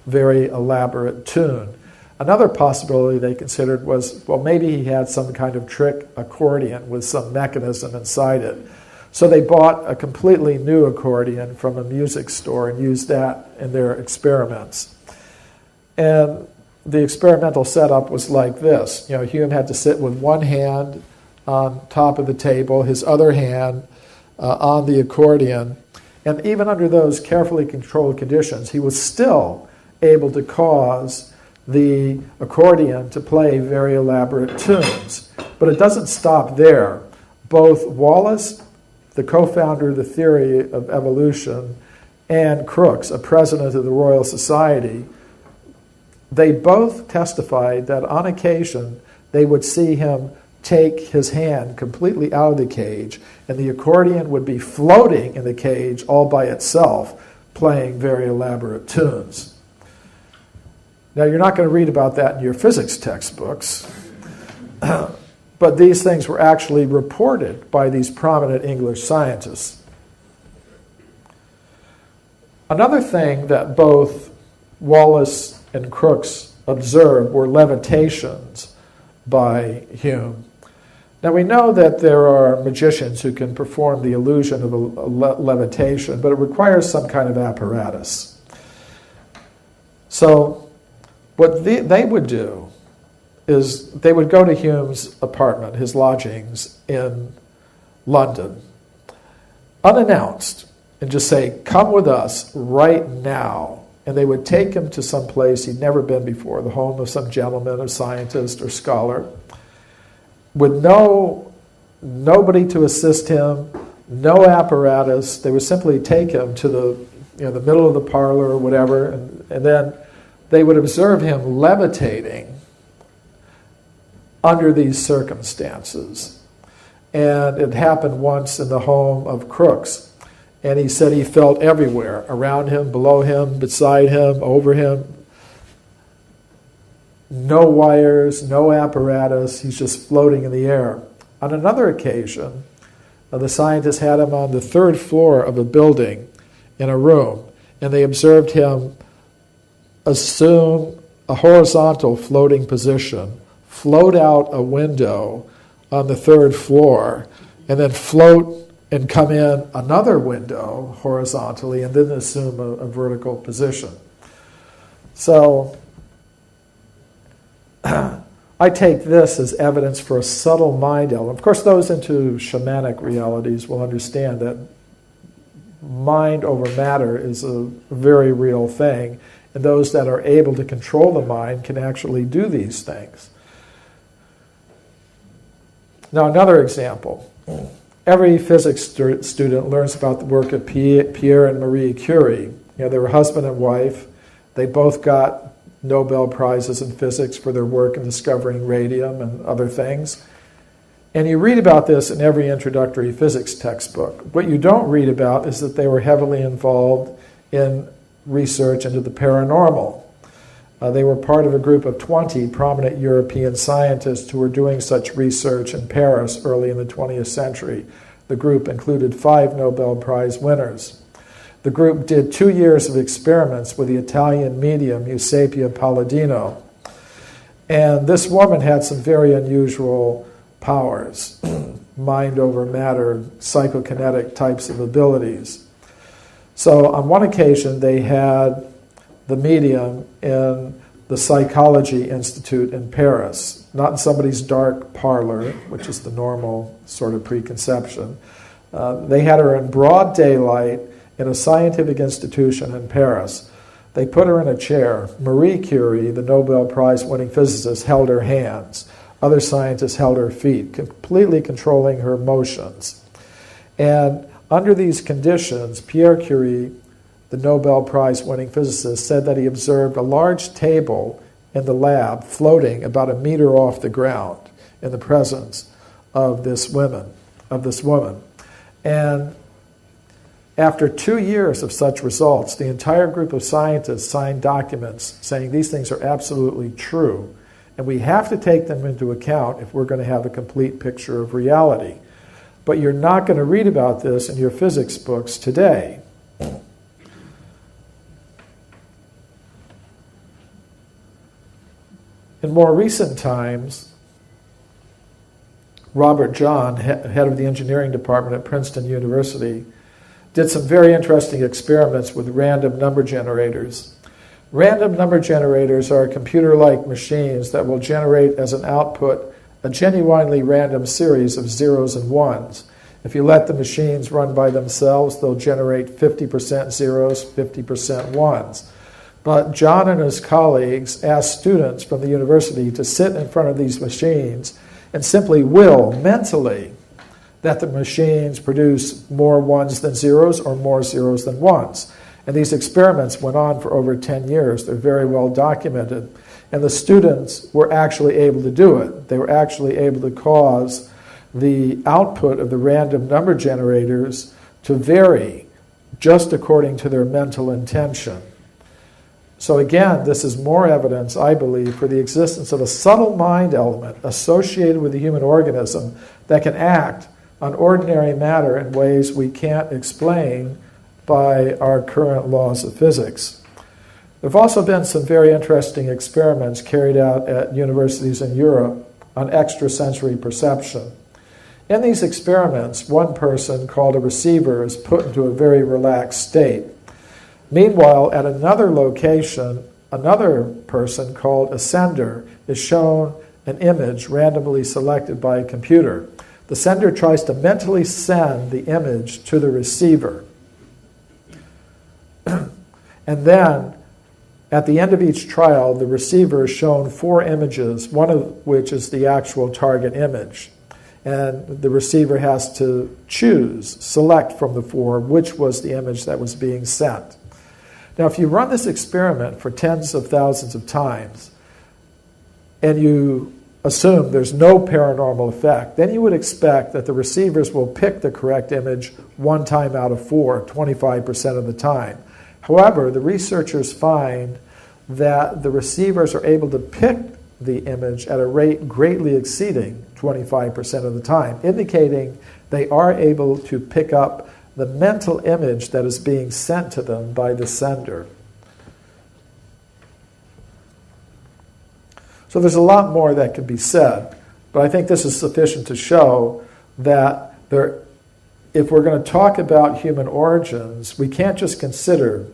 very elaborate tune. Another possibility they considered was, well, maybe he had some kind of trick accordion with some mechanism inside it. So they bought a completely new accordion from a music store and used that in their experiments. And the experimental setup was like this. Hume had to sit with one hand on top of the table, his other hand on the accordion. And even under those carefully controlled conditions, he was still able to cause the accordion to play very elaborate tunes. But it doesn't stop there. Both Wallace, the co-founder of the theory of evolution, and Crookes, a president of the Royal Society, they both testified that on occasion they would see him take his hand completely out of the cage, and the accordion would be floating in the cage all by itself, playing very elaborate tunes. Now, you're not going to read about that in your physics textbooks, but these things were actually reported by these prominent English scientists. Another thing that both Wallace and Crookes observed were levitations by Hume. Now, we know that there are magicians who can perform the illusion of a levitation, but it requires some kind of apparatus. So what they would do is they would go to Hume's apartment, his lodgings in London, unannounced, and just say, "Come with us right now." And they would take him to some place he'd never been before, the home of some gentleman or scientist or scholar, with nobody to assist him, no apparatus. They would simply take him to the middle of the parlor or whatever, and then they would observe him levitating under these circumstances. And it happened once in the home of Crookes. And he said he felt everywhere, around him, below him, beside him, over him. No wires, no apparatus. He's just floating in the air. On another occasion, the scientists had him on the third floor of a building in a room, and they observed him assume a horizontal floating position, float out a window on the third floor, and then float and come in another window horizontally, and then assume a vertical position. So I take this as evidence for a subtle mind element. Of course, those into shamanic realities will understand that mind over matter is a very real thing, and those that are able to control the mind can actually do these things. Now, another example. Every physics student learns about the work of Pierre and Marie Curie. They were husband and wife. They both got Nobel Prizes in physics for their work in discovering radium and other things. And you read about this in every introductory physics textbook. What you don't read about is that they were heavily involved in research into the paranormal. They were part of a group of 20 prominent European scientists who were doing such research in Paris early in the 20th century. The group included 5 Nobel Prize winners. The group did 2 years of experiments with the Italian medium Eusapia Palladino. And this woman had some very unusual powers, mind over matter, psychokinetic types of abilities. So on one occasion, they had the medium in the Psychology Institute in Paris, not in somebody's dark parlor, which is the normal sort of preconception. They had her in broad daylight in a scientific institution in Paris. They put her in a chair. Marie Curie, the Nobel Prize-winning physicist, held her hands. Other scientists held her feet, completely controlling her motions. And under these conditions, Pierre Curie, the Nobel Prize-winning physicist, said that he observed a large table in the lab floating about a meter off the ground in the presence of this woman. And after 2 years of such results, the entire group of scientists signed documents saying these things are absolutely true, and we have to take them into account if we're going to have a complete picture of reality. But you're not going to read about this in your physics books today. In more recent times, Robert John, head of the engineering department at Princeton University, did some very interesting experiments with random number generators. Random number generators are computer-like machines that will generate as an output a genuinely random series of zeros and ones. If you let the machines run by themselves, they'll generate 50% zeros, 50% ones. But John and his colleagues asked students from the university to sit in front of these machines and simply will mentally that the machines produce more ones than zeros or more zeros than ones. And these experiments went on for over 10 years. They're very well documented. And the students were actually able to do it. They were actually able to cause the output of the random number generators to vary just according to their mental intention. So again, this is more evidence, I believe, for the existence of a subtle mind element associated with the human organism that can act on ordinary matter in ways we can't explain by our current laws of physics. There have also been some very interesting experiments carried out at universities in Europe on extrasensory perception. In these experiments, one person called a receiver is put into a very relaxed state. Meanwhile, at another location, another person called a sender is shown an image randomly selected by a computer. The sender tries to mentally send the image to the receiver. And then, at the end of each trial, the receiver is shown 4 images, one of which is the actual target image. And the receiver has to select from the 4, which was the image that was being sent. Now, if you run this experiment for tens of thousands of times, and you assume there's no paranormal effect, then you would expect that the receivers will pick the correct image 1 time out of 4, 25% of the time. However, the researchers find that the receivers are able to pick the image at a rate greatly exceeding 25% of the time, indicating they are able to pick up the mental image that is being sent to them by the sender. So there's a lot more that could be said, but I think this is sufficient to show that if we're going to talk about human origins, we can't just consider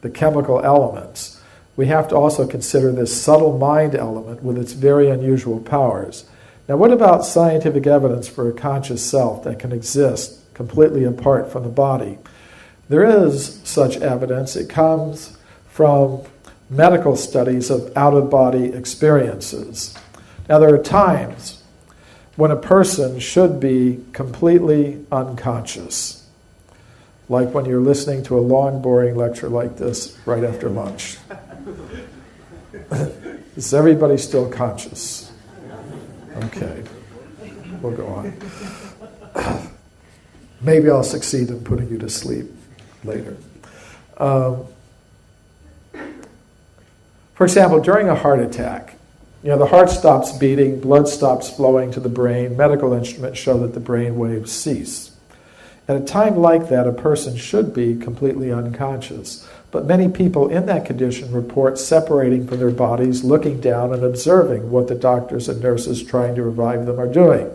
the chemical elements. We have to also consider this subtle mind element with its very unusual powers. Now, what about scientific evidence for a conscious self that can exist completely apart from the body? There is such evidence. It comes from medical studies of out-of-body experiences. Now, there are times when a person should be completely unconscious, like when you're listening to a long, boring lecture like this right after lunch. Is everybody still conscious? Okay, we'll go on. Maybe I'll succeed in putting you to sleep later. For example, during a heart attack, the heart stops beating, blood stops flowing to the brain, medical instruments show that the brain waves cease. At a time like that, a person should be completely unconscious. But many people in that condition report separating from their bodies, looking down and observing what the doctors and nurses trying to revive them are doing.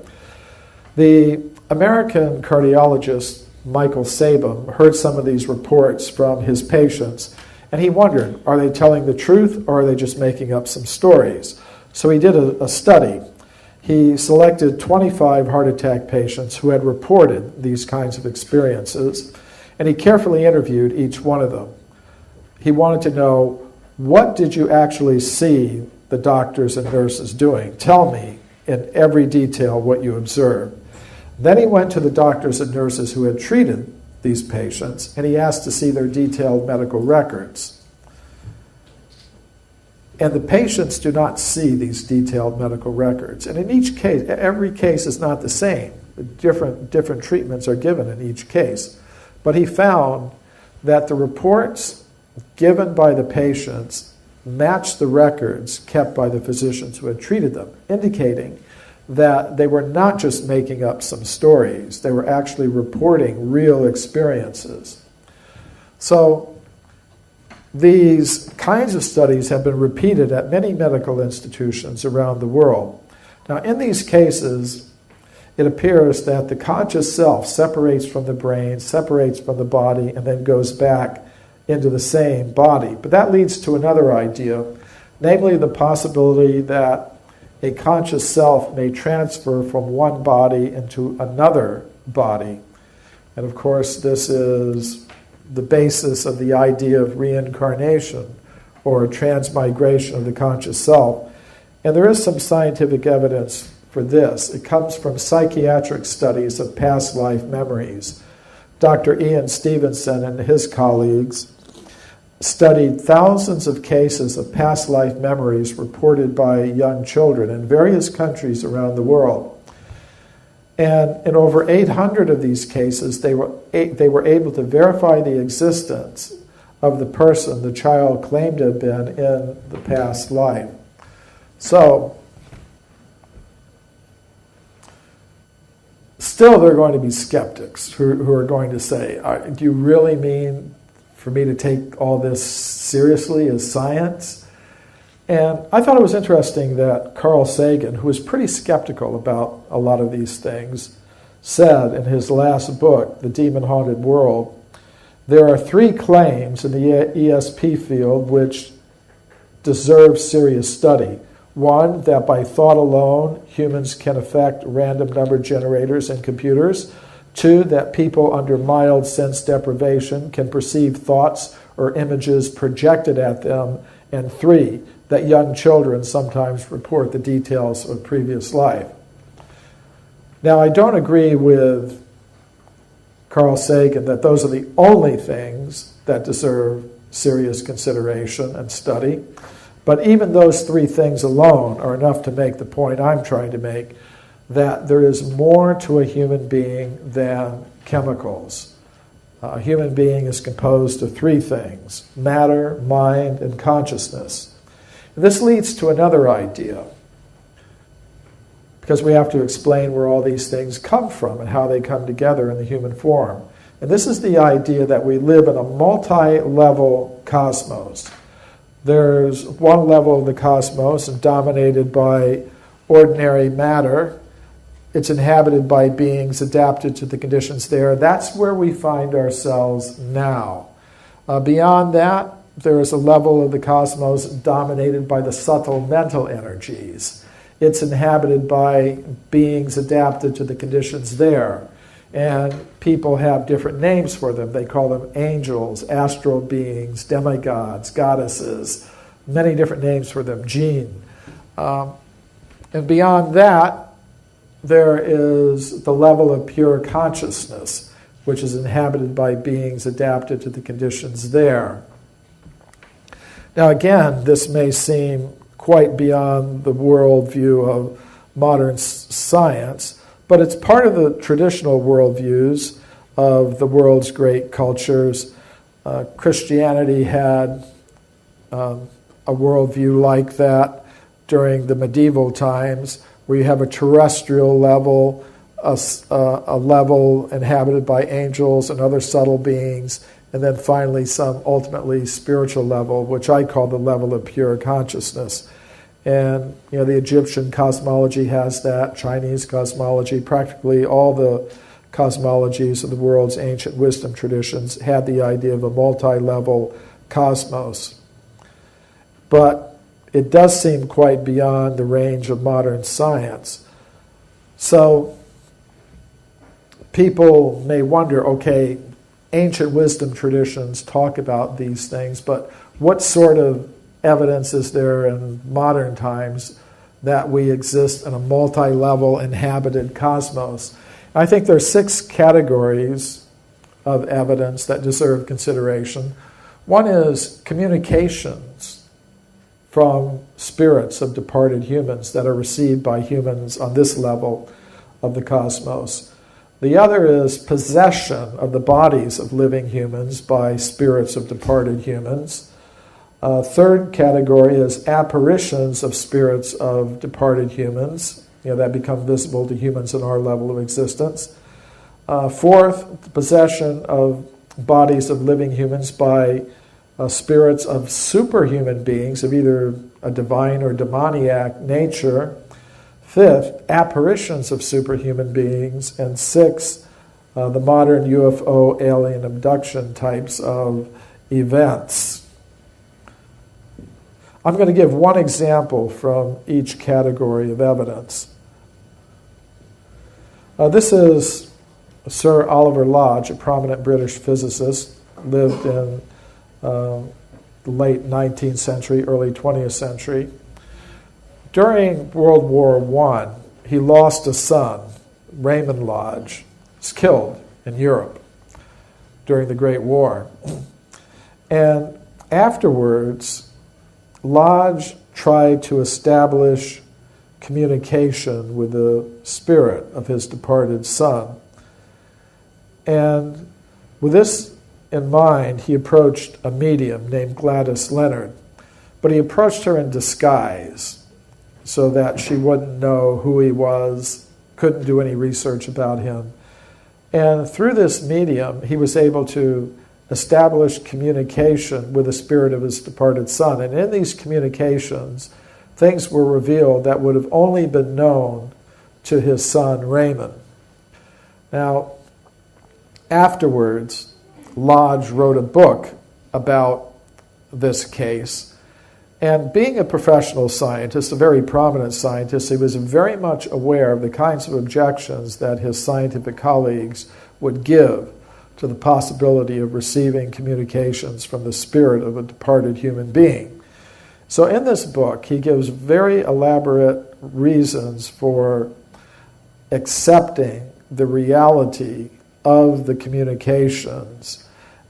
The American cardiologist Michael Sabin heard some of these reports from his patients, and he wondered, are they telling the truth or are they just making up some stories? So he did a study. He selected 25 heart attack patients who had reported these kinds of experiences, and he carefully interviewed each one of them. He wanted to know, what did you actually see the doctors and nurses doing? Tell me in every detail what you observed. Then he went to the doctors and nurses who had treated these patients, and he asked to see their detailed medical records. And the patients do not see these detailed medical records. And in each case, every case is not the same. Different treatments are given in each case. But he found that the reports given by the patients matched the records kept by the physicians who had treated them, indicating that they were not just making up some stories. They were actually reporting real experiences. So these kinds of studies have been repeated at many medical institutions around the world. Now, in these cases, it appears that the conscious self separates from the brain, separates from the body, and then goes back into the same body. But that leads to another idea, namely the possibility that a conscious self may transfer from one body into another body. And of course, this is the basis of the idea of reincarnation or transmigration of the conscious self. And there is some scientific evidence for this. It comes from psychiatric studies of past life memories. Dr. Ian Stevenson and his colleagues studied thousands of cases of past life memories reported by young children in various countries around the world. And in over 800 of these cases, they were able to verify the existence of the person the child claimed to have been in the past life. So, still there are going to be skeptics who are going to say, do you really mean for me to take all this seriously as science? And I thought it was interesting that Carl Sagan, who was pretty skeptical about a lot of these things, said in his last book, The Demon-Haunted World, there are 3 claims in the ESP field which deserve serious study. 1, that by thought alone, humans can affect random number generators in computers. 2, that people under mild sense deprivation can perceive thoughts or images projected at them. And 3, that young children sometimes report the details of a previous life. Now, I don't agree with Carl Sagan that those are the only things that deserve serious consideration and study. But even those 3 things alone are enough to make the point I'm trying to make, that there is more to a human being than chemicals. A human being is composed of 3 things: matter, mind, and consciousness. This leads to another idea, because we have to explain where all these things come from and how they come together in the human form. And this is the idea that we live in a multi-level cosmos. There's one level of the cosmos dominated by ordinary matter. It's inhabited by beings adapted to the conditions there. That's where we find ourselves now. Beyond that, there is a level of the cosmos dominated by the subtle mental energies. It's inhabited by beings adapted to the conditions there. And people have different names for them. They call them angels, astral beings, demigods, goddesses, many different names for them, jinn. And beyond that, there is the level of pure consciousness, which is inhabited by beings adapted to the conditions there. Now again, this may seem quite beyond the worldview of modern science, but it's part of the traditional worldviews of the world's great cultures. Christianity had a worldview like that during the medieval times, where you have a terrestrial level, a level inhabited by angels and other subtle beings, and then finally some ultimately spiritual level, which I call the level of pure consciousness. And the Egyptian cosmology has that, Chinese cosmology, practically all the cosmologies of the world's ancient wisdom traditions had the idea of a multi-level cosmos. But it does seem quite beyond the range of modern science. So people may wonder, okay, ancient wisdom traditions talk about these things, but what sort of evidence is there in modern times that we exist in a multi-level inhabited cosmos? I think there are 6 categories of evidence that deserve consideration. One is communications from spirits of departed humans that are received by humans on this level of the cosmos. The other is possession of the bodies of living humans by spirits of departed humans. Third category is apparitions of spirits of departed humans, that become visible to humans in our level of existence. Fourth, the possession of bodies of living humans by spirits of superhuman beings of either a divine or demoniac nature. Fifth, apparitions of superhuman beings. And sixth, the modern UFO alien abduction types of events. I'm going to give one example from each category of evidence. This is Sir Oliver Lodge, a prominent British physicist, lived in the late 19th century, early 20th century. During World War I, he lost a son, Raymond Lodge, was killed in Europe during the Great War. And afterwards, Lodge tried to establish communication with the spirit of his departed son. And with this in mind, he approached a medium named Gladys Leonard, but he approached her in disguise so that she wouldn't know who he was, couldn't do any research about him. And through this medium, he was able to establish communication with the spirit of his departed son. And in these communications, things were revealed that would have only been known to his son Raymond. Now, afterwards, Lodge wrote a book about this case. And being a professional scientist, a very prominent scientist, he was very much aware of the kinds of objections that his scientific colleagues would give to the possibility of receiving communications from the spirit of a departed human being. So in this book, he gives very elaborate reasons for accepting the reality of the communications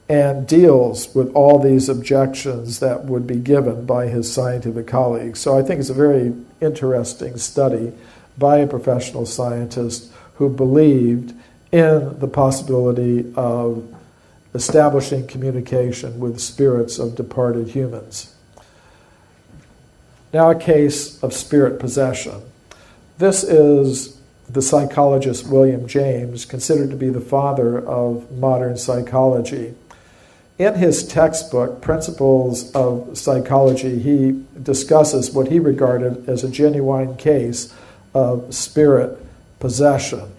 and deals with all these objections that would be given by his scientific colleagues. So I think it's a very interesting study by a professional scientist who believed in the possibility of establishing communication with spirits of departed humans. Now a case of spirit possession. This is the psychologist William James, considered to be the father of modern psychology. In his textbook, Principles of Psychology, he discusses what he regarded as a genuine case of spirit possession.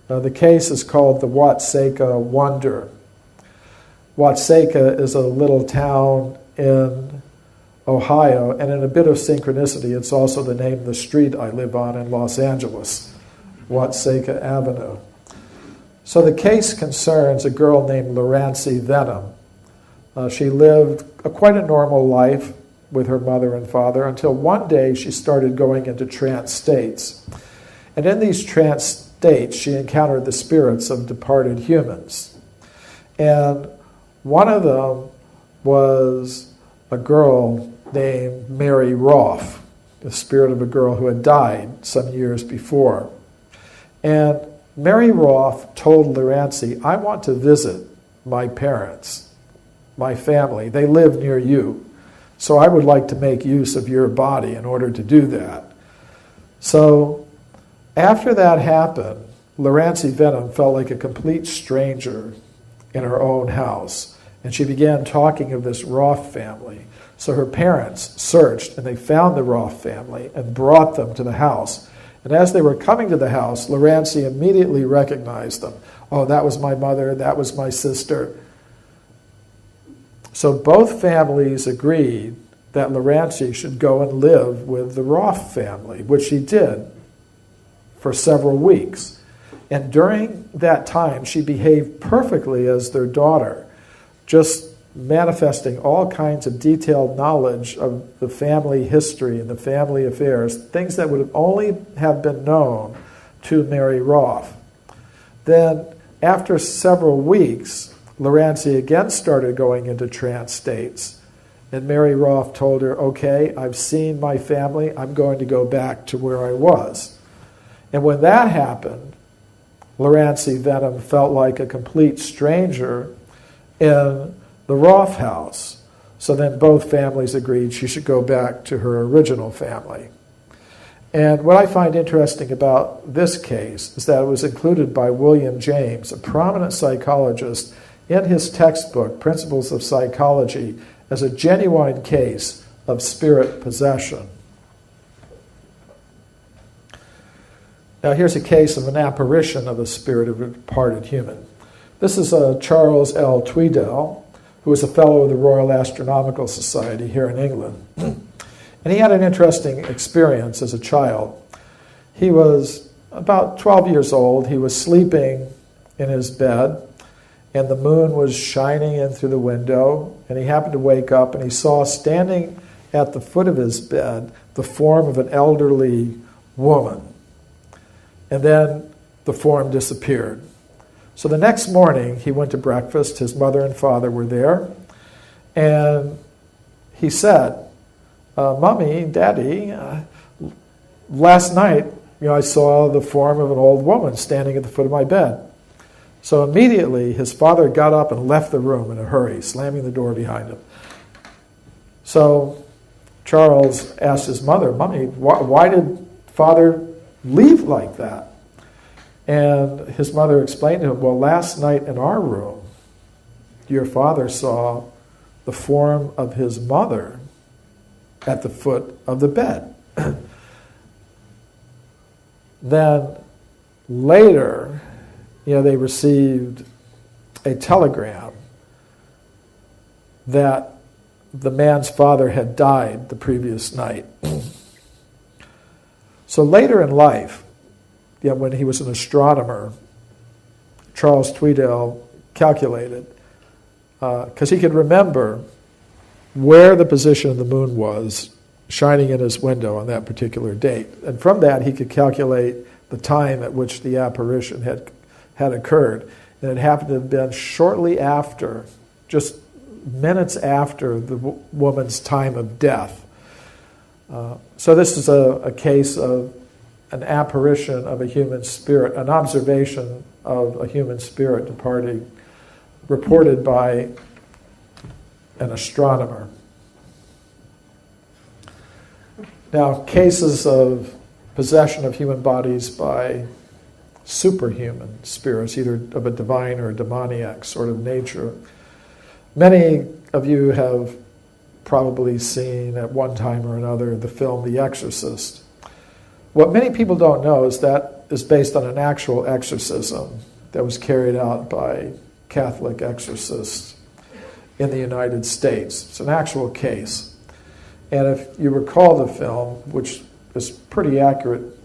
The case is called the Watseka Wonder. Watseka is a little town in Ohio, and in a bit of synchronicity, it's also the name of the street I live on in Los Angeles, Watseka Avenue. So the case concerns a girl named Lorancy Venom. She lived quite a normal life with her mother and father until one day she started going into trance states. And in these trance states, she encountered the spirits of departed humans. And one of them was a girl named Mary Roth, the spirit of a girl who had died some years before. And Mary Roth told Lorancy, I want to visit my parents, my family. They live near you. So I would like to make use of your body in order to do that. So after that happened, Lorancy Venom felt like a complete stranger in her own house. And she began talking of this Roth family. So her parents searched and they found the Roth family and brought them to the house. And as they were coming to the house, Lorancy immediately recognized them. Oh, that was my mother, that was my sister. So both families agreed that Lorancy should go and live with the Roth family, which she did for several weeks. And during that time, she behaved perfectly as their daughter, just manifesting all kinds of detailed knowledge of the family history and the family affairs, things that would have only have been known to Mary Roth. Then, after several weeks, Lorancy again started going into trance states. And Mary Roth told her, okay, I've seen my family, I'm going to go back to where I was. And when that happened, Lorancy Venom felt like a complete stranger in the Roth house. So then both families agreed she should go back to her original family. And what I find interesting about this case is that it was included by William James, a prominent psychologist, in his textbook, Principles of Psychology, as a genuine case of spirit possession. Now here's a case of an apparition of the spirit of a departed human. This is Charles L. Tweedale, who was a fellow of the Royal Astronomical Society here in England. And he had an interesting experience as a child. He was about 12 years old. He was sleeping in his bed, and the moon was shining in through the window, and he happened to wake up, and he saw standing at the foot of his bed the form of an elderly woman. And then the form disappeared. So the next morning, he went to breakfast. His mother and father were there, and he said, Mommy, Daddy, last night, I saw the form of an old woman standing at the foot of my bed. So immediately, his father got up and left the room in a hurry, slamming the door behind him. So Charles asked his mother, Mommy, why did Father leave like that? And his mother explained to him, well, last night in our room, your father saw the form of his mother at the foot of the bed. Then later, they received a telegram that the man's father had died the previous night. So later in life, when he was an astronomer, Charles Tweedale calculated, because he could remember where the position of the moon was shining in his window on that particular date. And from that, he could calculate the time at which the apparition had occurred. And it happened to have been shortly after, just minutes after the woman's time of death. So this is a case of an apparition of a human spirit, an observation of a human spirit departing, reported by an astronomer. Now, cases of possession of human bodies by superhuman spirits, either of a divine or a demoniac sort of nature. Many of you have probably seen at one time or another the film The Exorcist. What many people don't know is that is based on an actual exorcism that was carried out by Catholic exorcists in the United States. It's an actual case. And if you recall the film, which is pretty accurate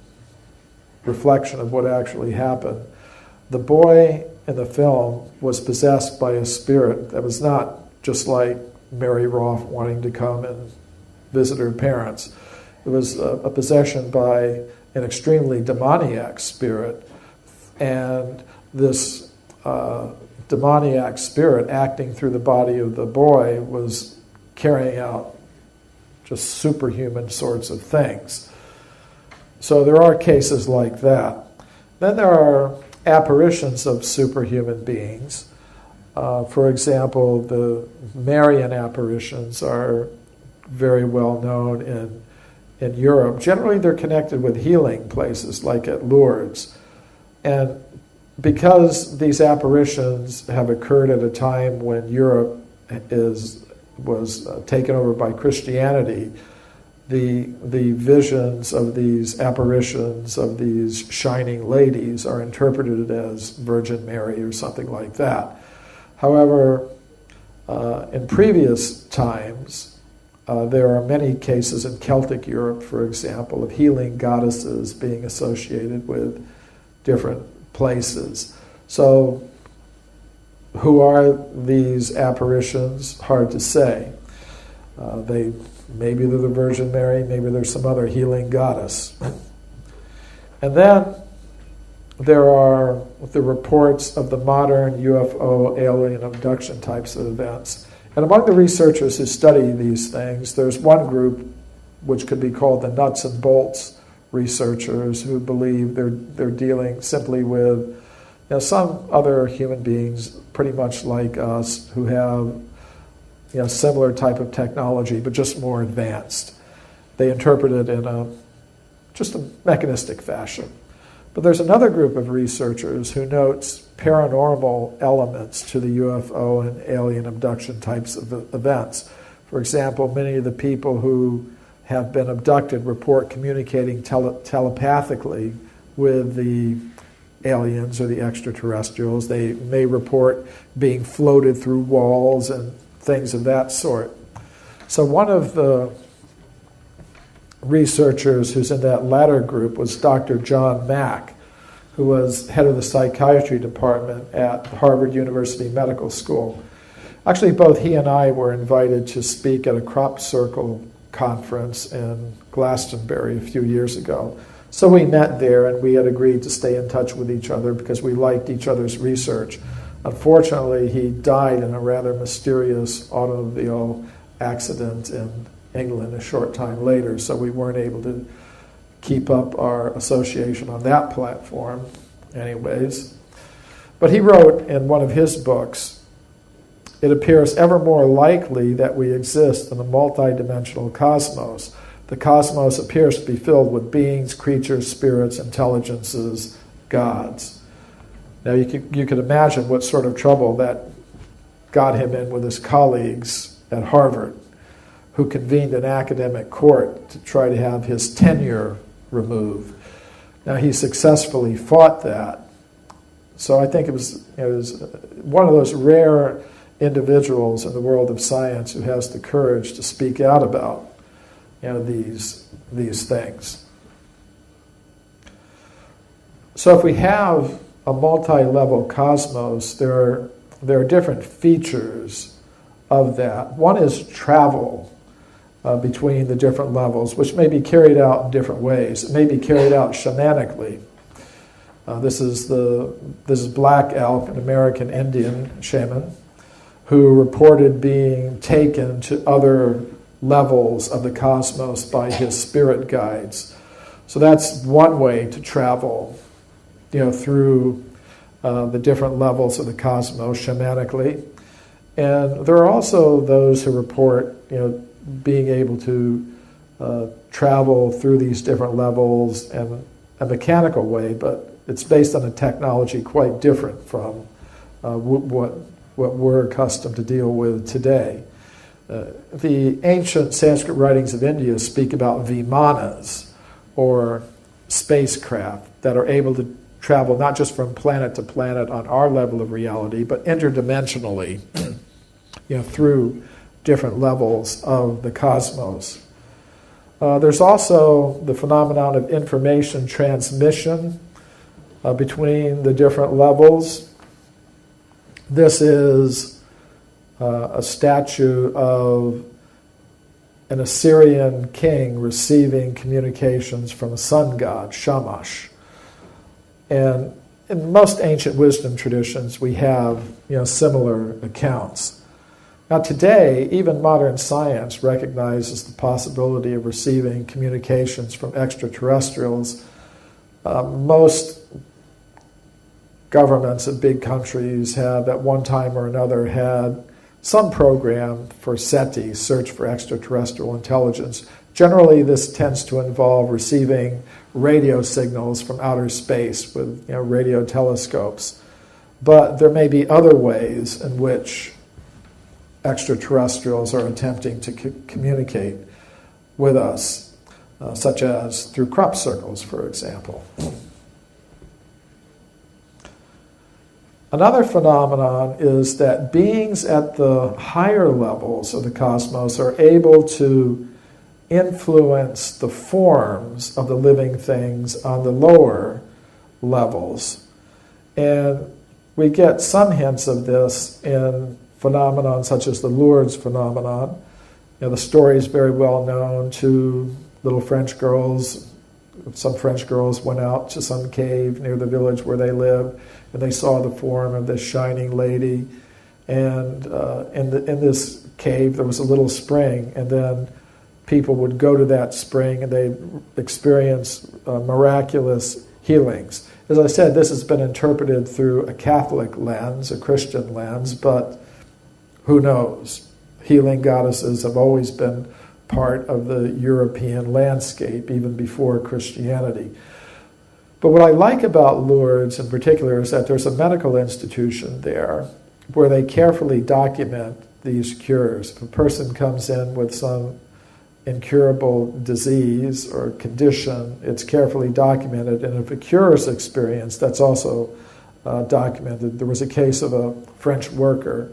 reflection of what actually happened, the boy in the film was possessed by a spirit that was not just like Mary Roth wanting to come and visit her parents. It was a possession by an extremely demoniac spirit, and this demoniac spirit acting through the body of the boy was carrying out just superhuman sorts of things. So there are cases like that. Then there are apparitions of superhuman beings. For example, the Marian apparitions are very well known in Europe. Generally, they're connected with healing places, like at Lourdes. And because these apparitions have occurred at a time when Europe was taken over by Christianity, the visions of these apparitions of these shining ladies are interpreted as Virgin Mary or something like that. However, in previous times, there are many cases in Celtic Europe, for example, of healing goddesses being associated with different places. So, who are these apparitions? Hard to say. Maybe they're the Virgin Mary, maybe there's some other healing goddess. And then there are the reports of the modern UFO alien abduction types of events. And among the researchers who study these things, there's one group which could be called the nuts and bolts researchers, who believe they're dealing simply with some other human beings pretty much like us who have similar type of technology, but just more advanced. They interpret it in just a mechanistic fashion. But there's another group of researchers who notes paranormal elements to the UFO and alien abduction types of events. For example, many of the people who have been abducted report communicating telepathically with the aliens or the extraterrestrials. They may report being floated through walls and things of that sort. So one of the researchers who's in that latter group was Dr. John Mack, who was head of the psychiatry department at Harvard University Medical School. Actually, both he and I were invited to speak at a crop circle conference in Glastonbury a few years ago. So we met there, and we had agreed to stay in touch with each other because we liked each other's research. Unfortunately, he died in a rather mysterious automobile accident in England a short time later, so we weren't able to keep up our association on that platform anyways. But he wrote in one of his books, "It appears ever more likely that we exist in a multidimensional cosmos. The cosmos appears to be filled with beings, creatures, spirits, intelligences, gods." Now you could imagine what sort of trouble that got him in with his colleagues at Harvard, who convened an academic court to try to have his tenure removed. Now he successfully fought that. So I think it was one of those rare individuals in the world of science who has the courage to speak out about these things. So if we have a multi-level cosmos, there are different features of that. One is travel between the different levels, which may be carried out in different ways. It may be carried out shamanically. This is Black Elk, an American Indian shaman, who reported being taken to other levels of the cosmos by his spirit guides. So that's one way to travel, through the different levels of the cosmos shamanically. And there are also those who report, being able to travel through these different levels in a mechanical way, but it's based on a technology quite different from what we're accustomed to deal with today. The ancient Sanskrit writings of India speak about vimanas, or spacecraft, that are able to travel not just from planet to planet on our level of reality, but interdimensionally, through different levels of the cosmos. There's also the phenomenon of information transmission between the different levels. This is a statue of an Assyrian king receiving communications from a sun god, Shamash. And in most ancient wisdom traditions, we have similar accounts. Now today, even modern science recognizes the possibility of receiving communications from extraterrestrials. Most governments of big countries have, at one time or another, had some program for SETI, Search for Extraterrestrial Intelligence. Generally, this tends to involve receiving radio signals from outer space with radio telescopes. But there may be other ways in which extraterrestrials are attempting to communicate with us, such as through crop circles, for example. Another phenomenon is that beings at the higher levels of the cosmos are able to influence the forms of the living things on the lower levels. And we get some hints of this in phenomenon such as the Lourdes phenomenon. The story is very well known to little French girls. Some French girls went out to some cave near the village where they lived, and they saw the form of this shining lady. And in this cave, there was a little spring, and then people would go to that spring, and they experience miraculous healings. As I said, this has been interpreted through a Catholic lens, a Christian lens, but who knows? Healing goddesses have always been part of the European landscape, even before Christianity. But what I like about Lourdes in particular is that there's a medical institution there where they carefully document these cures. If a person comes in with some incurable disease or condition, it's carefully documented. And if a cure is experienced, that's also documented. There was a case of a French worker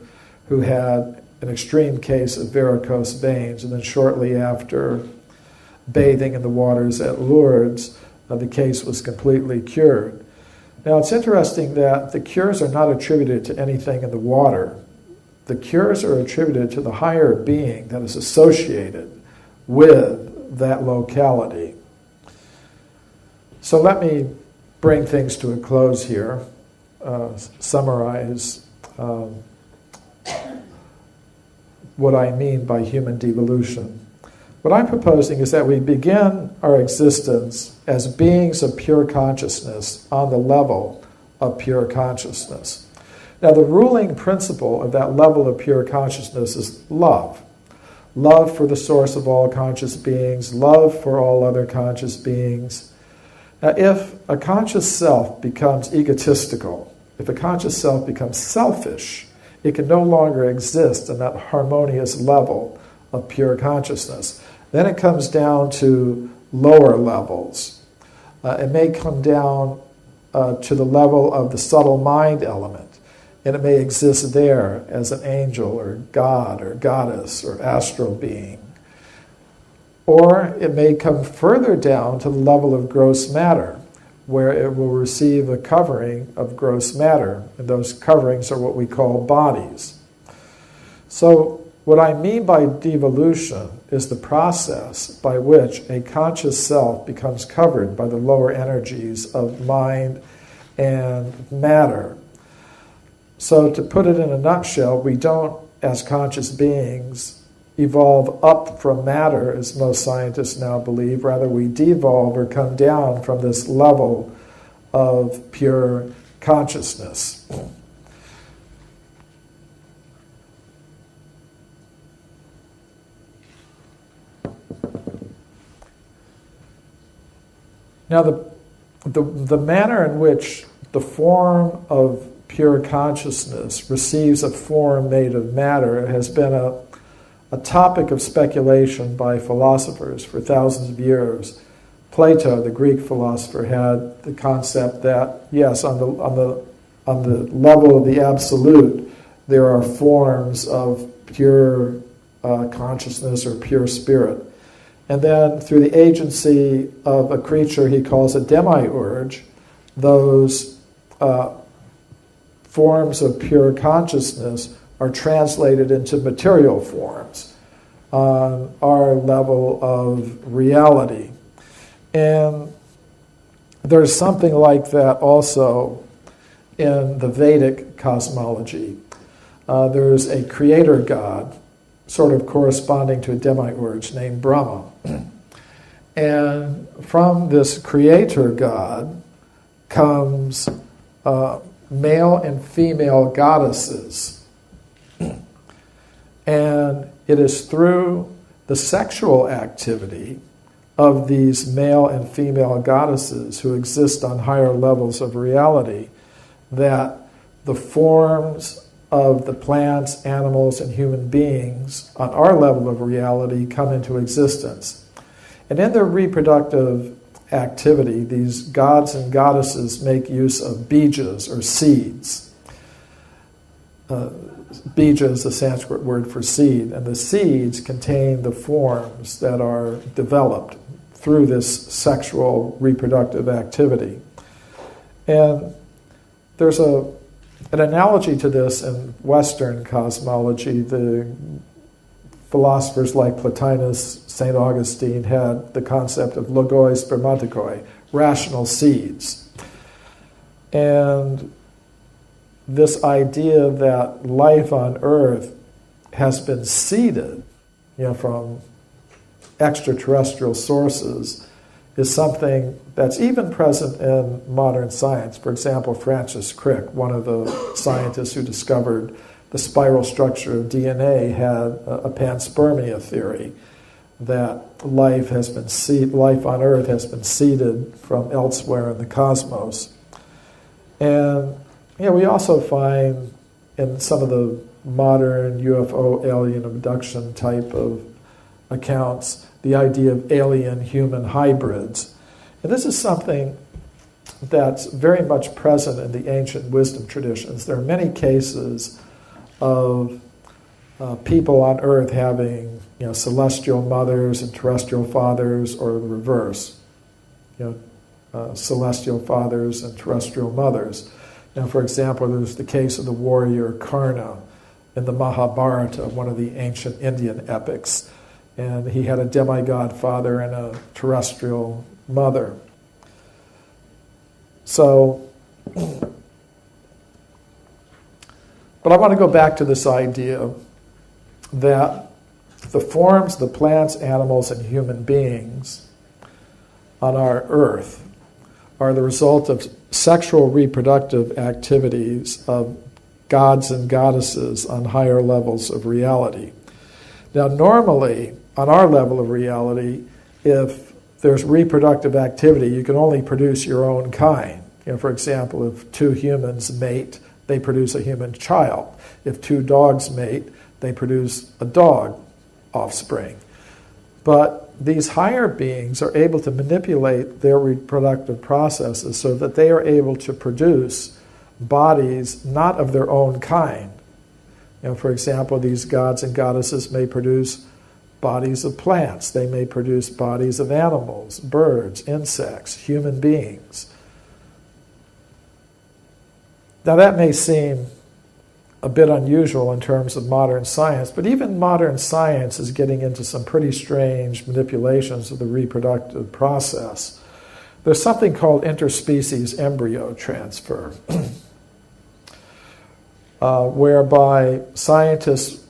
who had an extreme case of varicose veins, and then shortly after bathing in the waters at Lourdes, the case was completely cured. Now, it's interesting that the cures are not attributed to anything in the water. The cures are attributed to the higher being that is associated with that locality. So let me bring things to a close here, summarize what I mean by human devolution. What I'm proposing is that we begin our existence as beings of pure consciousness on the level of pure consciousness. Now, the ruling principle of that level of pure consciousness is love. Love for the source of all conscious beings, love for all other conscious beings. Now, if a conscious self becomes egotistical, if a conscious self becomes selfish, it can no longer exist in that harmonious level of pure consciousness. Then it comes down to lower levels. It may come down to the level of the subtle mind element, and it may exist there as an angel or god or goddess or astral being. Or it may come further down to the level of gross matter, where it will receive a covering of gross matter, and those coverings are what we call bodies. So what I mean by devolution is the process by which a conscious self becomes covered by the lower energies of mind and matter. So to put it in a nutshell, we don't, as conscious beings, evolve up from matter, as most scientists now believe. Rather, we devolve or come down from this level of pure consciousness. Now, the manner in which the form of pure consciousness receives a form made of matter has been a topic of speculation by philosophers for thousands of years. Plato, the Greek philosopher, had the concept that, yes, on the level of the absolute, there are forms of pure consciousness or pure spirit. And then through the agency of a creature he calls a demiurge, those forms of pure consciousness are translated into material forms on our level of reality. And there's something like that also in the Vedic cosmology. There's a creator god, sort of corresponding to a demiurge named Brahma. And from this creator god comes male and female goddesses. And it is through the sexual activity of these male and female goddesses who exist on higher levels of reality that the forms of the plants, animals, and human beings on our level of reality come into existence. And in their reproductive activity, these gods and goddesses make use of bijas, or seeds. Bija is the Sanskrit word for seed, and the seeds contain the forms that are developed through this sexual reproductive activity. And there's an analogy to this in Western cosmology. The philosophers like Plotinus, St. Augustine had the concept of logoi spermatikoi, rational seeds. And this idea that life on Earth has been seeded, from extraterrestrial sources is something that's even present in modern science. For example, Francis Crick, one of the scientists who discovered the spiral structure of DNA, had a panspermia theory that life on Earth has been seeded from elsewhere in the cosmos. And we also find in some of the modern UFO alien abduction type of accounts the idea of alien-human hybrids. And this is something that's very much present in the ancient wisdom traditions. There are many cases of people on Earth having, celestial mothers and terrestrial fathers, or the reverse, celestial fathers and terrestrial mothers. Now, for example, there's the case of the warrior Karna in the Mahabharata, one of the ancient Indian epics, and he had a demigod father and a terrestrial mother. So, but I want to go back to this idea that the forms, the plants, animals, and human beings on our Earth are the result of sexual reproductive activities of gods and goddesses on higher levels of reality. Now, normally, on our level of reality, if there's reproductive activity, you can only produce your own kind. For example, if two humans mate, they produce a human child. If two dogs mate, they produce a dog offspring. But these higher beings are able to manipulate their reproductive processes so that they are able to produce bodies not of their own kind. For example, these gods and goddesses may produce bodies of plants. They may produce bodies of animals, birds, insects, human beings. Now that may seem a bit unusual in terms of modern science, but even modern science is getting into some pretty strange manipulations of the reproductive process. There's something called interspecies embryo transfer, whereby scientists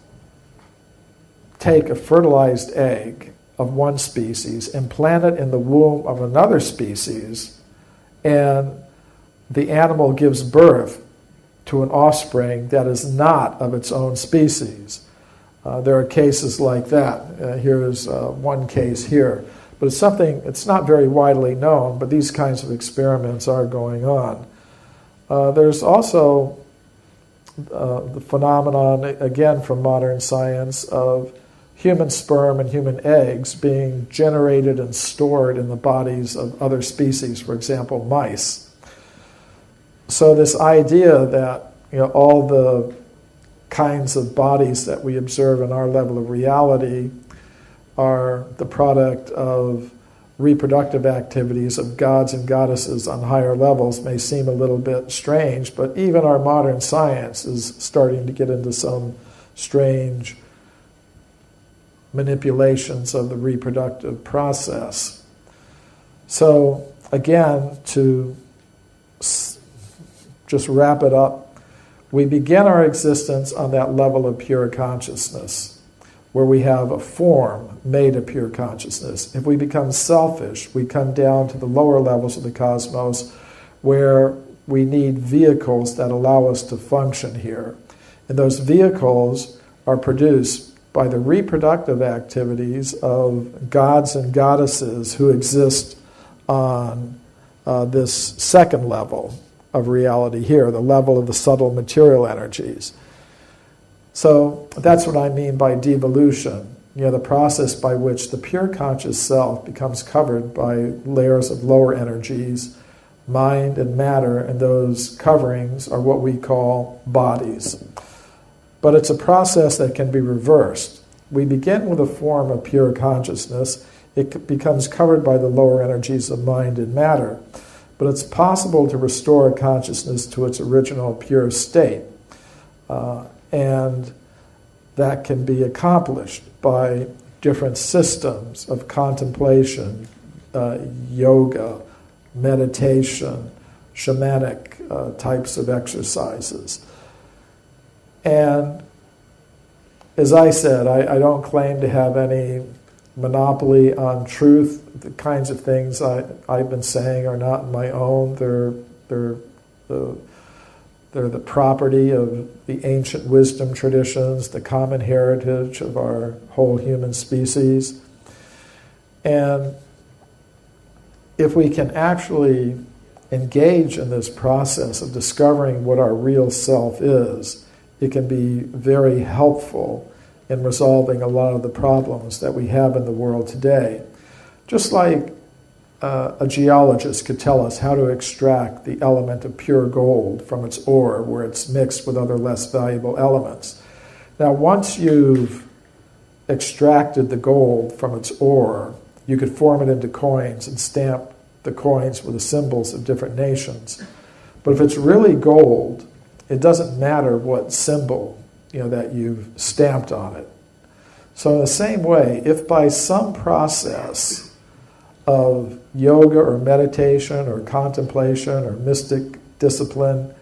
take a fertilized egg of one species, implant it in the womb of another species, and the animal gives birth to an offspring that is not of its own species. There are cases like that. Here's one case here. But it's not very widely known, but these kinds of experiments are going on. There's also the phenomenon, again from modern science, of human sperm and human eggs being generated and stored in the bodies of other species, for example, mice. So this idea that all the kinds of bodies that we observe in our level of reality are the product of reproductive activities of gods and goddesses on higher levels may seem a little bit strange, but even our modern science is starting to get into some strange manipulations of the reproductive process. So again, to just wrap it up, we begin our existence on that level of pure consciousness, where we have a form made of pure consciousness. If we become selfish, we come down to the lower levels of the cosmos, where we need vehicles that allow us to function here. And those vehicles are produced by the reproductive activities of gods and goddesses who exist on this second level of reality here, the level of the subtle material energies. So that's what I mean by devolution, the process by which the pure conscious self becomes covered by layers of lower energies, mind and matter, and those coverings are what we call bodies. But it's a process that can be reversed. We begin with a form of pure consciousness. It becomes covered by the lower energies of mind and matter. But it's possible to restore consciousness to its original pure state. And that can be accomplished by different systems of contemplation, yoga, meditation, shamanic types of exercises. And as I said, I don't claim to have any monopoly on truth. The kinds of things I've been saying are not my own. They're the property of the ancient wisdom traditions, the common heritage of our whole human species. And if we can actually engage in this process of discovering what our real self is, it can be very helpful in resolving a lot of the problems that we have in the world today. Just like a geologist could tell us how to extract the element of pure gold from its ore where it's mixed with other less valuable elements. Now, once you've extracted the gold from its ore, you could form it into coins and stamp the coins with the symbols of different nations. But if it's really gold, it doesn't matter what symbol that you've stamped on it. So in the same way, if by some process of yoga or meditation or contemplation or mystic discipline,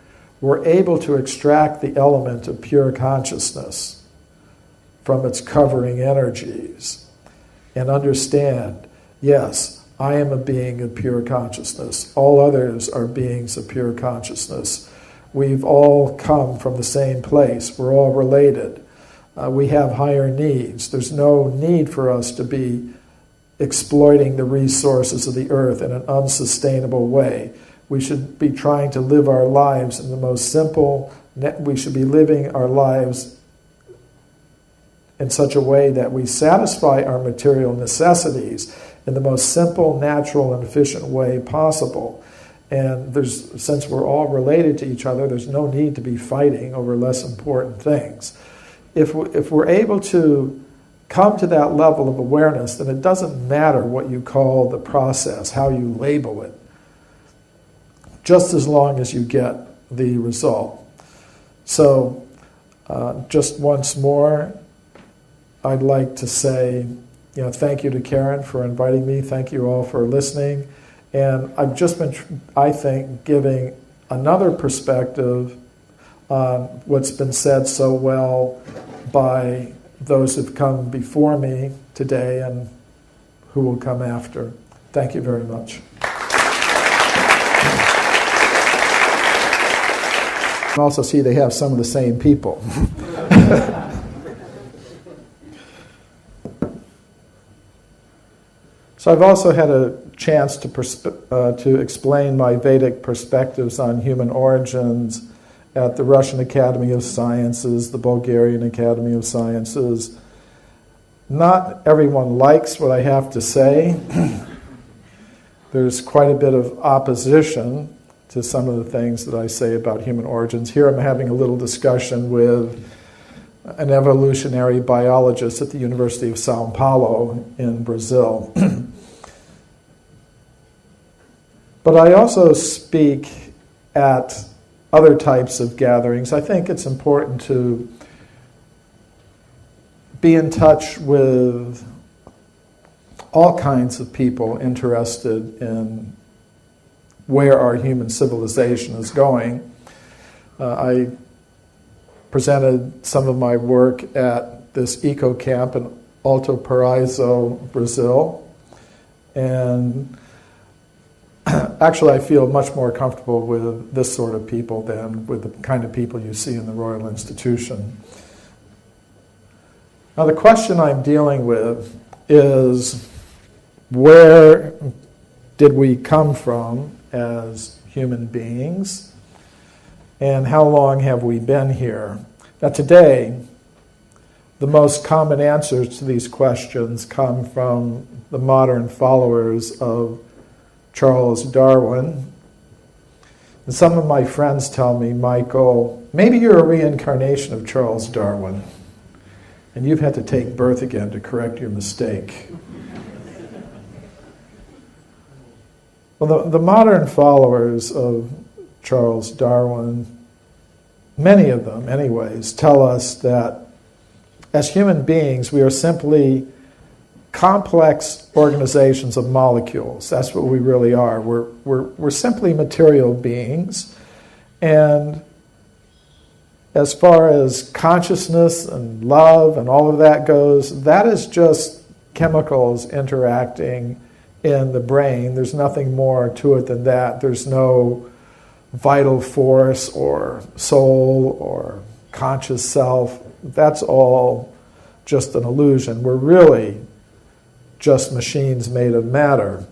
we're able to extract the element of pure consciousness from its covering energies and understand, yes, I am a being of pure consciousness. All others are beings of pure consciousness. We've all come from the same place. We're all related. We have higher needs. There's no need for us to be exploiting the resources of the earth in an unsustainable way. We should be trying to live our lives in the most simple, we should be living our lives in such a way that we satisfy our material necessities in the most simple, natural, and efficient way possible. And since we're all related to each other, there's no need to be fighting over less important things. If we're able to come to that level of awareness, then it doesn't matter what you call the process, how you label it, just as long as you get the result. So, just once more, I'd like to say, thank you to Karen for inviting me. Thank you all for listening. And I've just been, I think, giving another perspective on what's been said so well by those who've come before me today and who will come after. Thank you very much. You can also see they have some of the same people. So I've also had a chance to explain my Vedic perspectives on human origins at the Russian Academy of Sciences, the Bulgarian Academy of Sciences. Not everyone likes what I have to say. There's quite a bit of opposition to some of the things that I say about human origins. Here I'm having a little discussion with an evolutionary biologist at the University of Sao Paulo in Brazil. But I also speak at other types of gatherings. I think it's important to be in touch with all kinds of people interested in where our human civilization is going. I presented some of my work at this eco camp in Alto Paraíso, Brazil, and actually I feel much more comfortable with this sort of people than with the kind of people you see in the Royal Institution. Now the question I'm dealing with is, where did we come from as human beings, and how long have we been here? Now today, the most common answers to these questions come from the modern followers of Charles Darwin. And some of my friends tell me, Michael, maybe you're a reincarnation of Charles Darwin, and you've had to take birth again to correct your mistake. Well, the modern followers of Charles Darwin, many of them anyways, tell us that as human beings we are simply complex organizations of molecules. That's what we really are. We're simply material beings, and as far as consciousness and love and all of that goes, that is just chemicals interacting in the brain. There's nothing more to it than that. There's no vital force or soul or conscious self. That's all just an illusion. We're really just machines made of matter.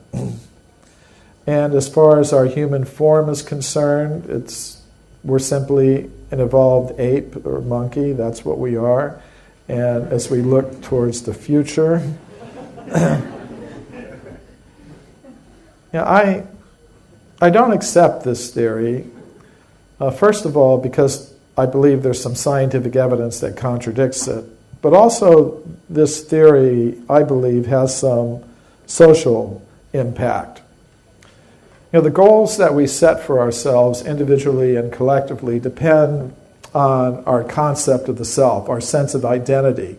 And as far as our human form is concerned, we're simply an evolved ape or monkey. That's what we are. And as we look towards the future, I don't accept this theory. First of all, because I believe there's some scientific evidence that contradicts it. But also, this theory, I believe, has some social impact. The goals that we set for ourselves individually and collectively depend on our concept of the self, our sense of identity.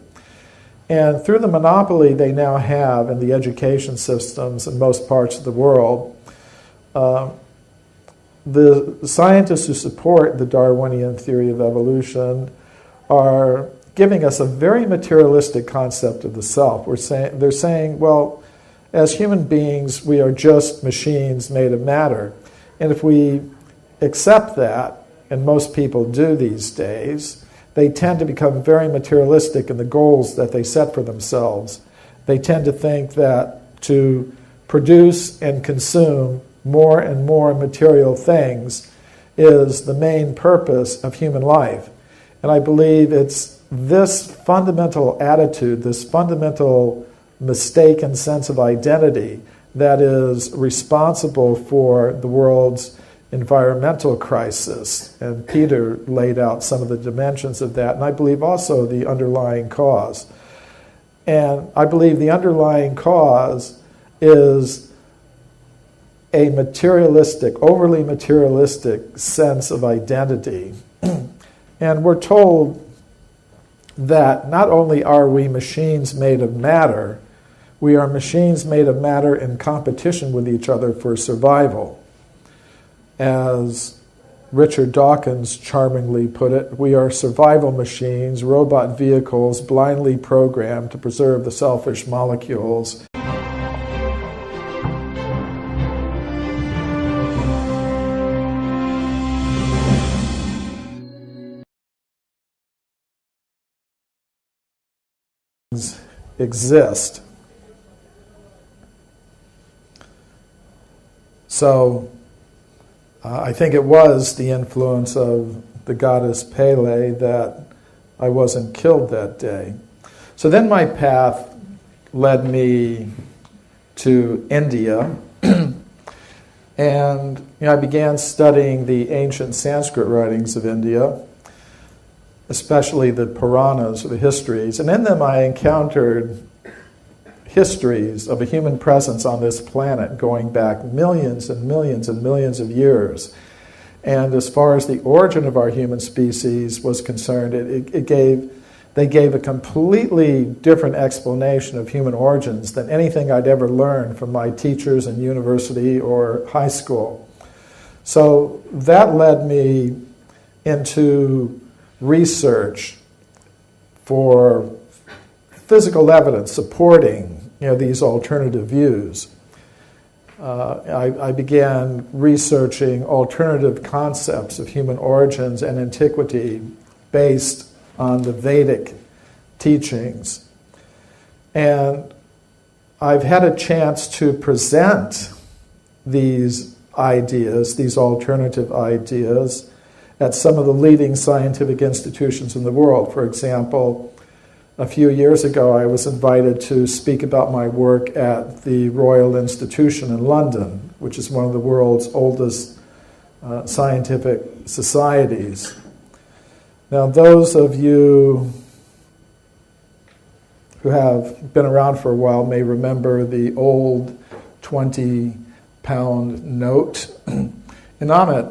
And through the monopoly they now have in the education systems in most parts of the world, the scientists who support the Darwinian theory of evolution are giving us a very materialistic concept of the self. They're saying, well, as human beings, we are just machines made of matter. And if we accept that, and most people do these days, they tend to become very materialistic in the goals that they set for themselves. They tend to think that to produce and consume more and more material things is the main purpose of human life. And I believe it's this fundamental attitude, this fundamental mistaken sense of identity that is responsible for the world's environmental crisis. And Peter laid out some of the dimensions of that, and I believe also the underlying cause. And I believe the underlying cause is a materialistic, overly materialistic sense of identity. And we're told that not only are we machines made of matter, we are machines made of matter in competition with each other for survival. As Richard Dawkins charmingly put it, we are survival machines, robot vehicles blindly programmed to preserve the selfish molecules. Exist. So I think it was the influence of the goddess Pele that I wasn't killed that day. So then my path led me to India, and I began studying the ancient Sanskrit writings of India, especially the Puranas, or the histories. And in them I encountered histories of a human presence on this planet going back millions and millions and millions of years. And as far as the origin of our human species was concerned, they gave a completely different explanation of human origins than anything I'd ever learned from my teachers in university or high school. So that led me into research for physical evidence supporting these alternative views. I began researching alternative concepts of human origins and antiquity based on the Vedic teachings. And I've had a chance to present these ideas, these alternative ideas, at some of the leading scientific institutions in the world. For example, a few years ago, I was invited to speak about my work at the Royal Institution in London, which is one of the world's oldest scientific societies. Now, those of you who have been around for a while may remember the old 20-pound note. And on it,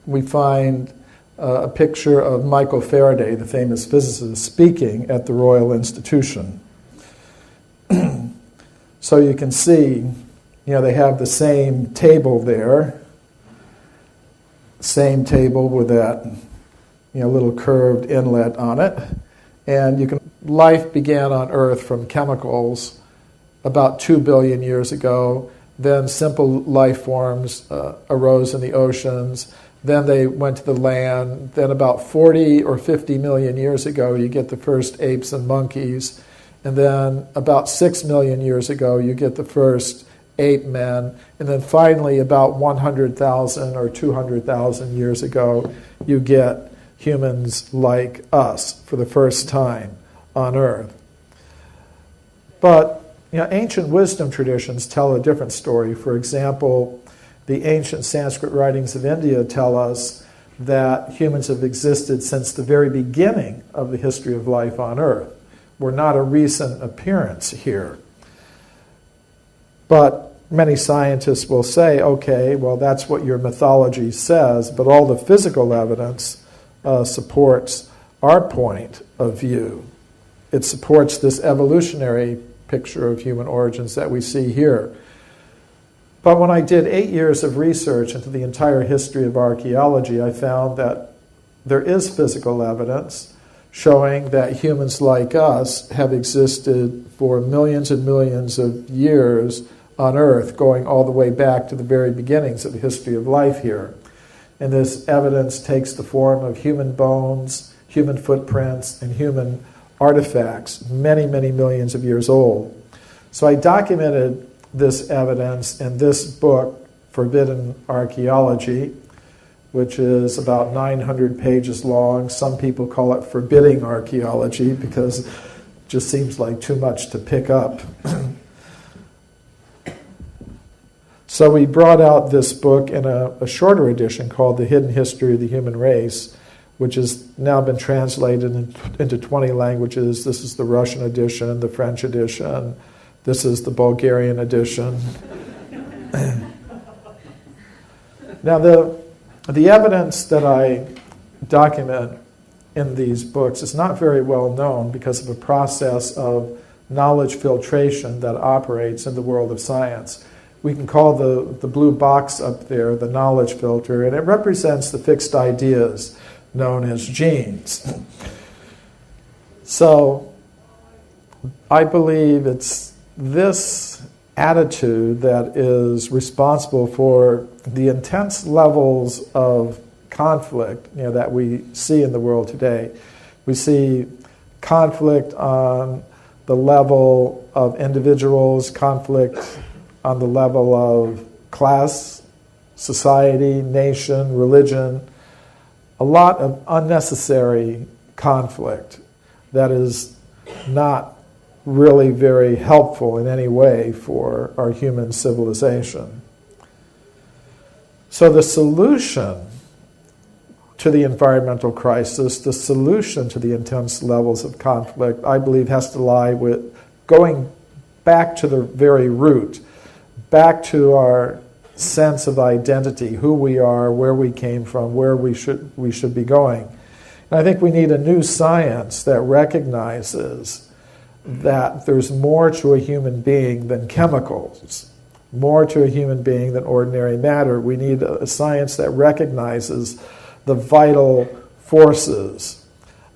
we find a picture of Michael Faraday, the famous physicist, speaking at the Royal Institution. So you can see, they have the same table there, same table with that, little curved inlet on it. And life began on Earth from chemicals about 2 billion years ago. Then simple life forms arose in the oceans. Then they went to the land. Then about 40 or 50 million years ago, you get the first apes and monkeys. And then about 6 million years ago, you get the first ape men. And then finally, about 100,000 or 200,000 years ago, you get humans like us for the first time on Earth. But ancient wisdom traditions tell a different story. For example, the ancient Sanskrit writings of India tell us that humans have existed since the very beginning of the history of life on Earth. We're not a recent appearance here. But many scientists will say, okay, well, that's what your mythology says, but all the physical evidence supports our point of view. It supports this evolutionary picture of human origins that we see here. But when I did 8 years of research into the entire history of archaeology, I found that there is physical evidence showing that humans like us have existed for millions and millions of years on Earth, going all the way back to the very beginnings of the history of life here. And this evidence takes the form of human bones, human footprints, and human artifacts, many, many millions of years old. So I documented this evidence in this book, Forbidden Archaeology, which is about 900 pages long. Some people call it Forbidding Archaeology because it just seems like too much to pick up. So we brought out this book in a shorter edition called The Hidden History of the Human Race, which has now been translated into 20 languages. This is the Russian edition, the French edition. This is the Bulgarian edition. Now, the evidence that I document in these books is not very well known because of a process of knowledge filtration that operates in the world of science. We can call the blue box up there the knowledge filter, and it represents the fixed ideas known as genes. So I believe it's this attitude that is responsible for the intense levels of conflict that we see in the world today. We see conflict on the level of individuals, conflict on the level of class, society, nation, religion, a lot of unnecessary conflict that is not really very helpful in any way for our human civilization. So the solution to the environmental crisis, the solution to the intense levels of conflict, I believe has to lie with going back to the very root, back to our sense of identity, who we are, where we came from, where we should be going. And I think we need a new science that recognizes that there's more to a human being than chemicals, more to a human being than ordinary matter. We need a science that recognizes the vital forces,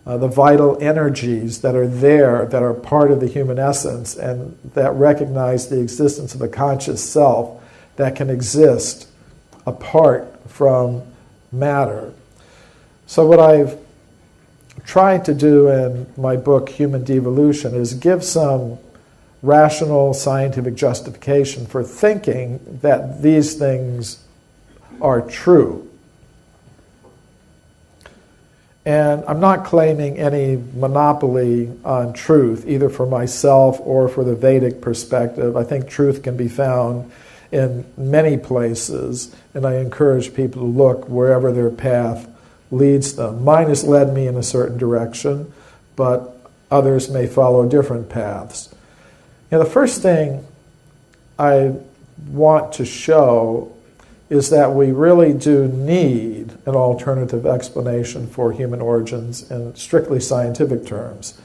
the vital energies that are there, that are part of the human essence, and that recognize the existence of a conscious self that can exist apart from matter. So what I've tried to do in my book, Human Devolution, is give some rational scientific justification for thinking that these things are true. And I'm not claiming any monopoly on truth, either for myself or for the Vedic perspective. I think truth can be found in many places, and I encourage people to look wherever their path leads them. Mine has led me in a certain direction, but others may follow different paths. The first thing I want to show is that we really do need an alternative explanation for human origins in strictly scientific terms.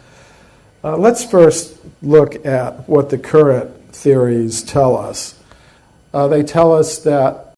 Let's first look at what the current theories tell us. They tell us that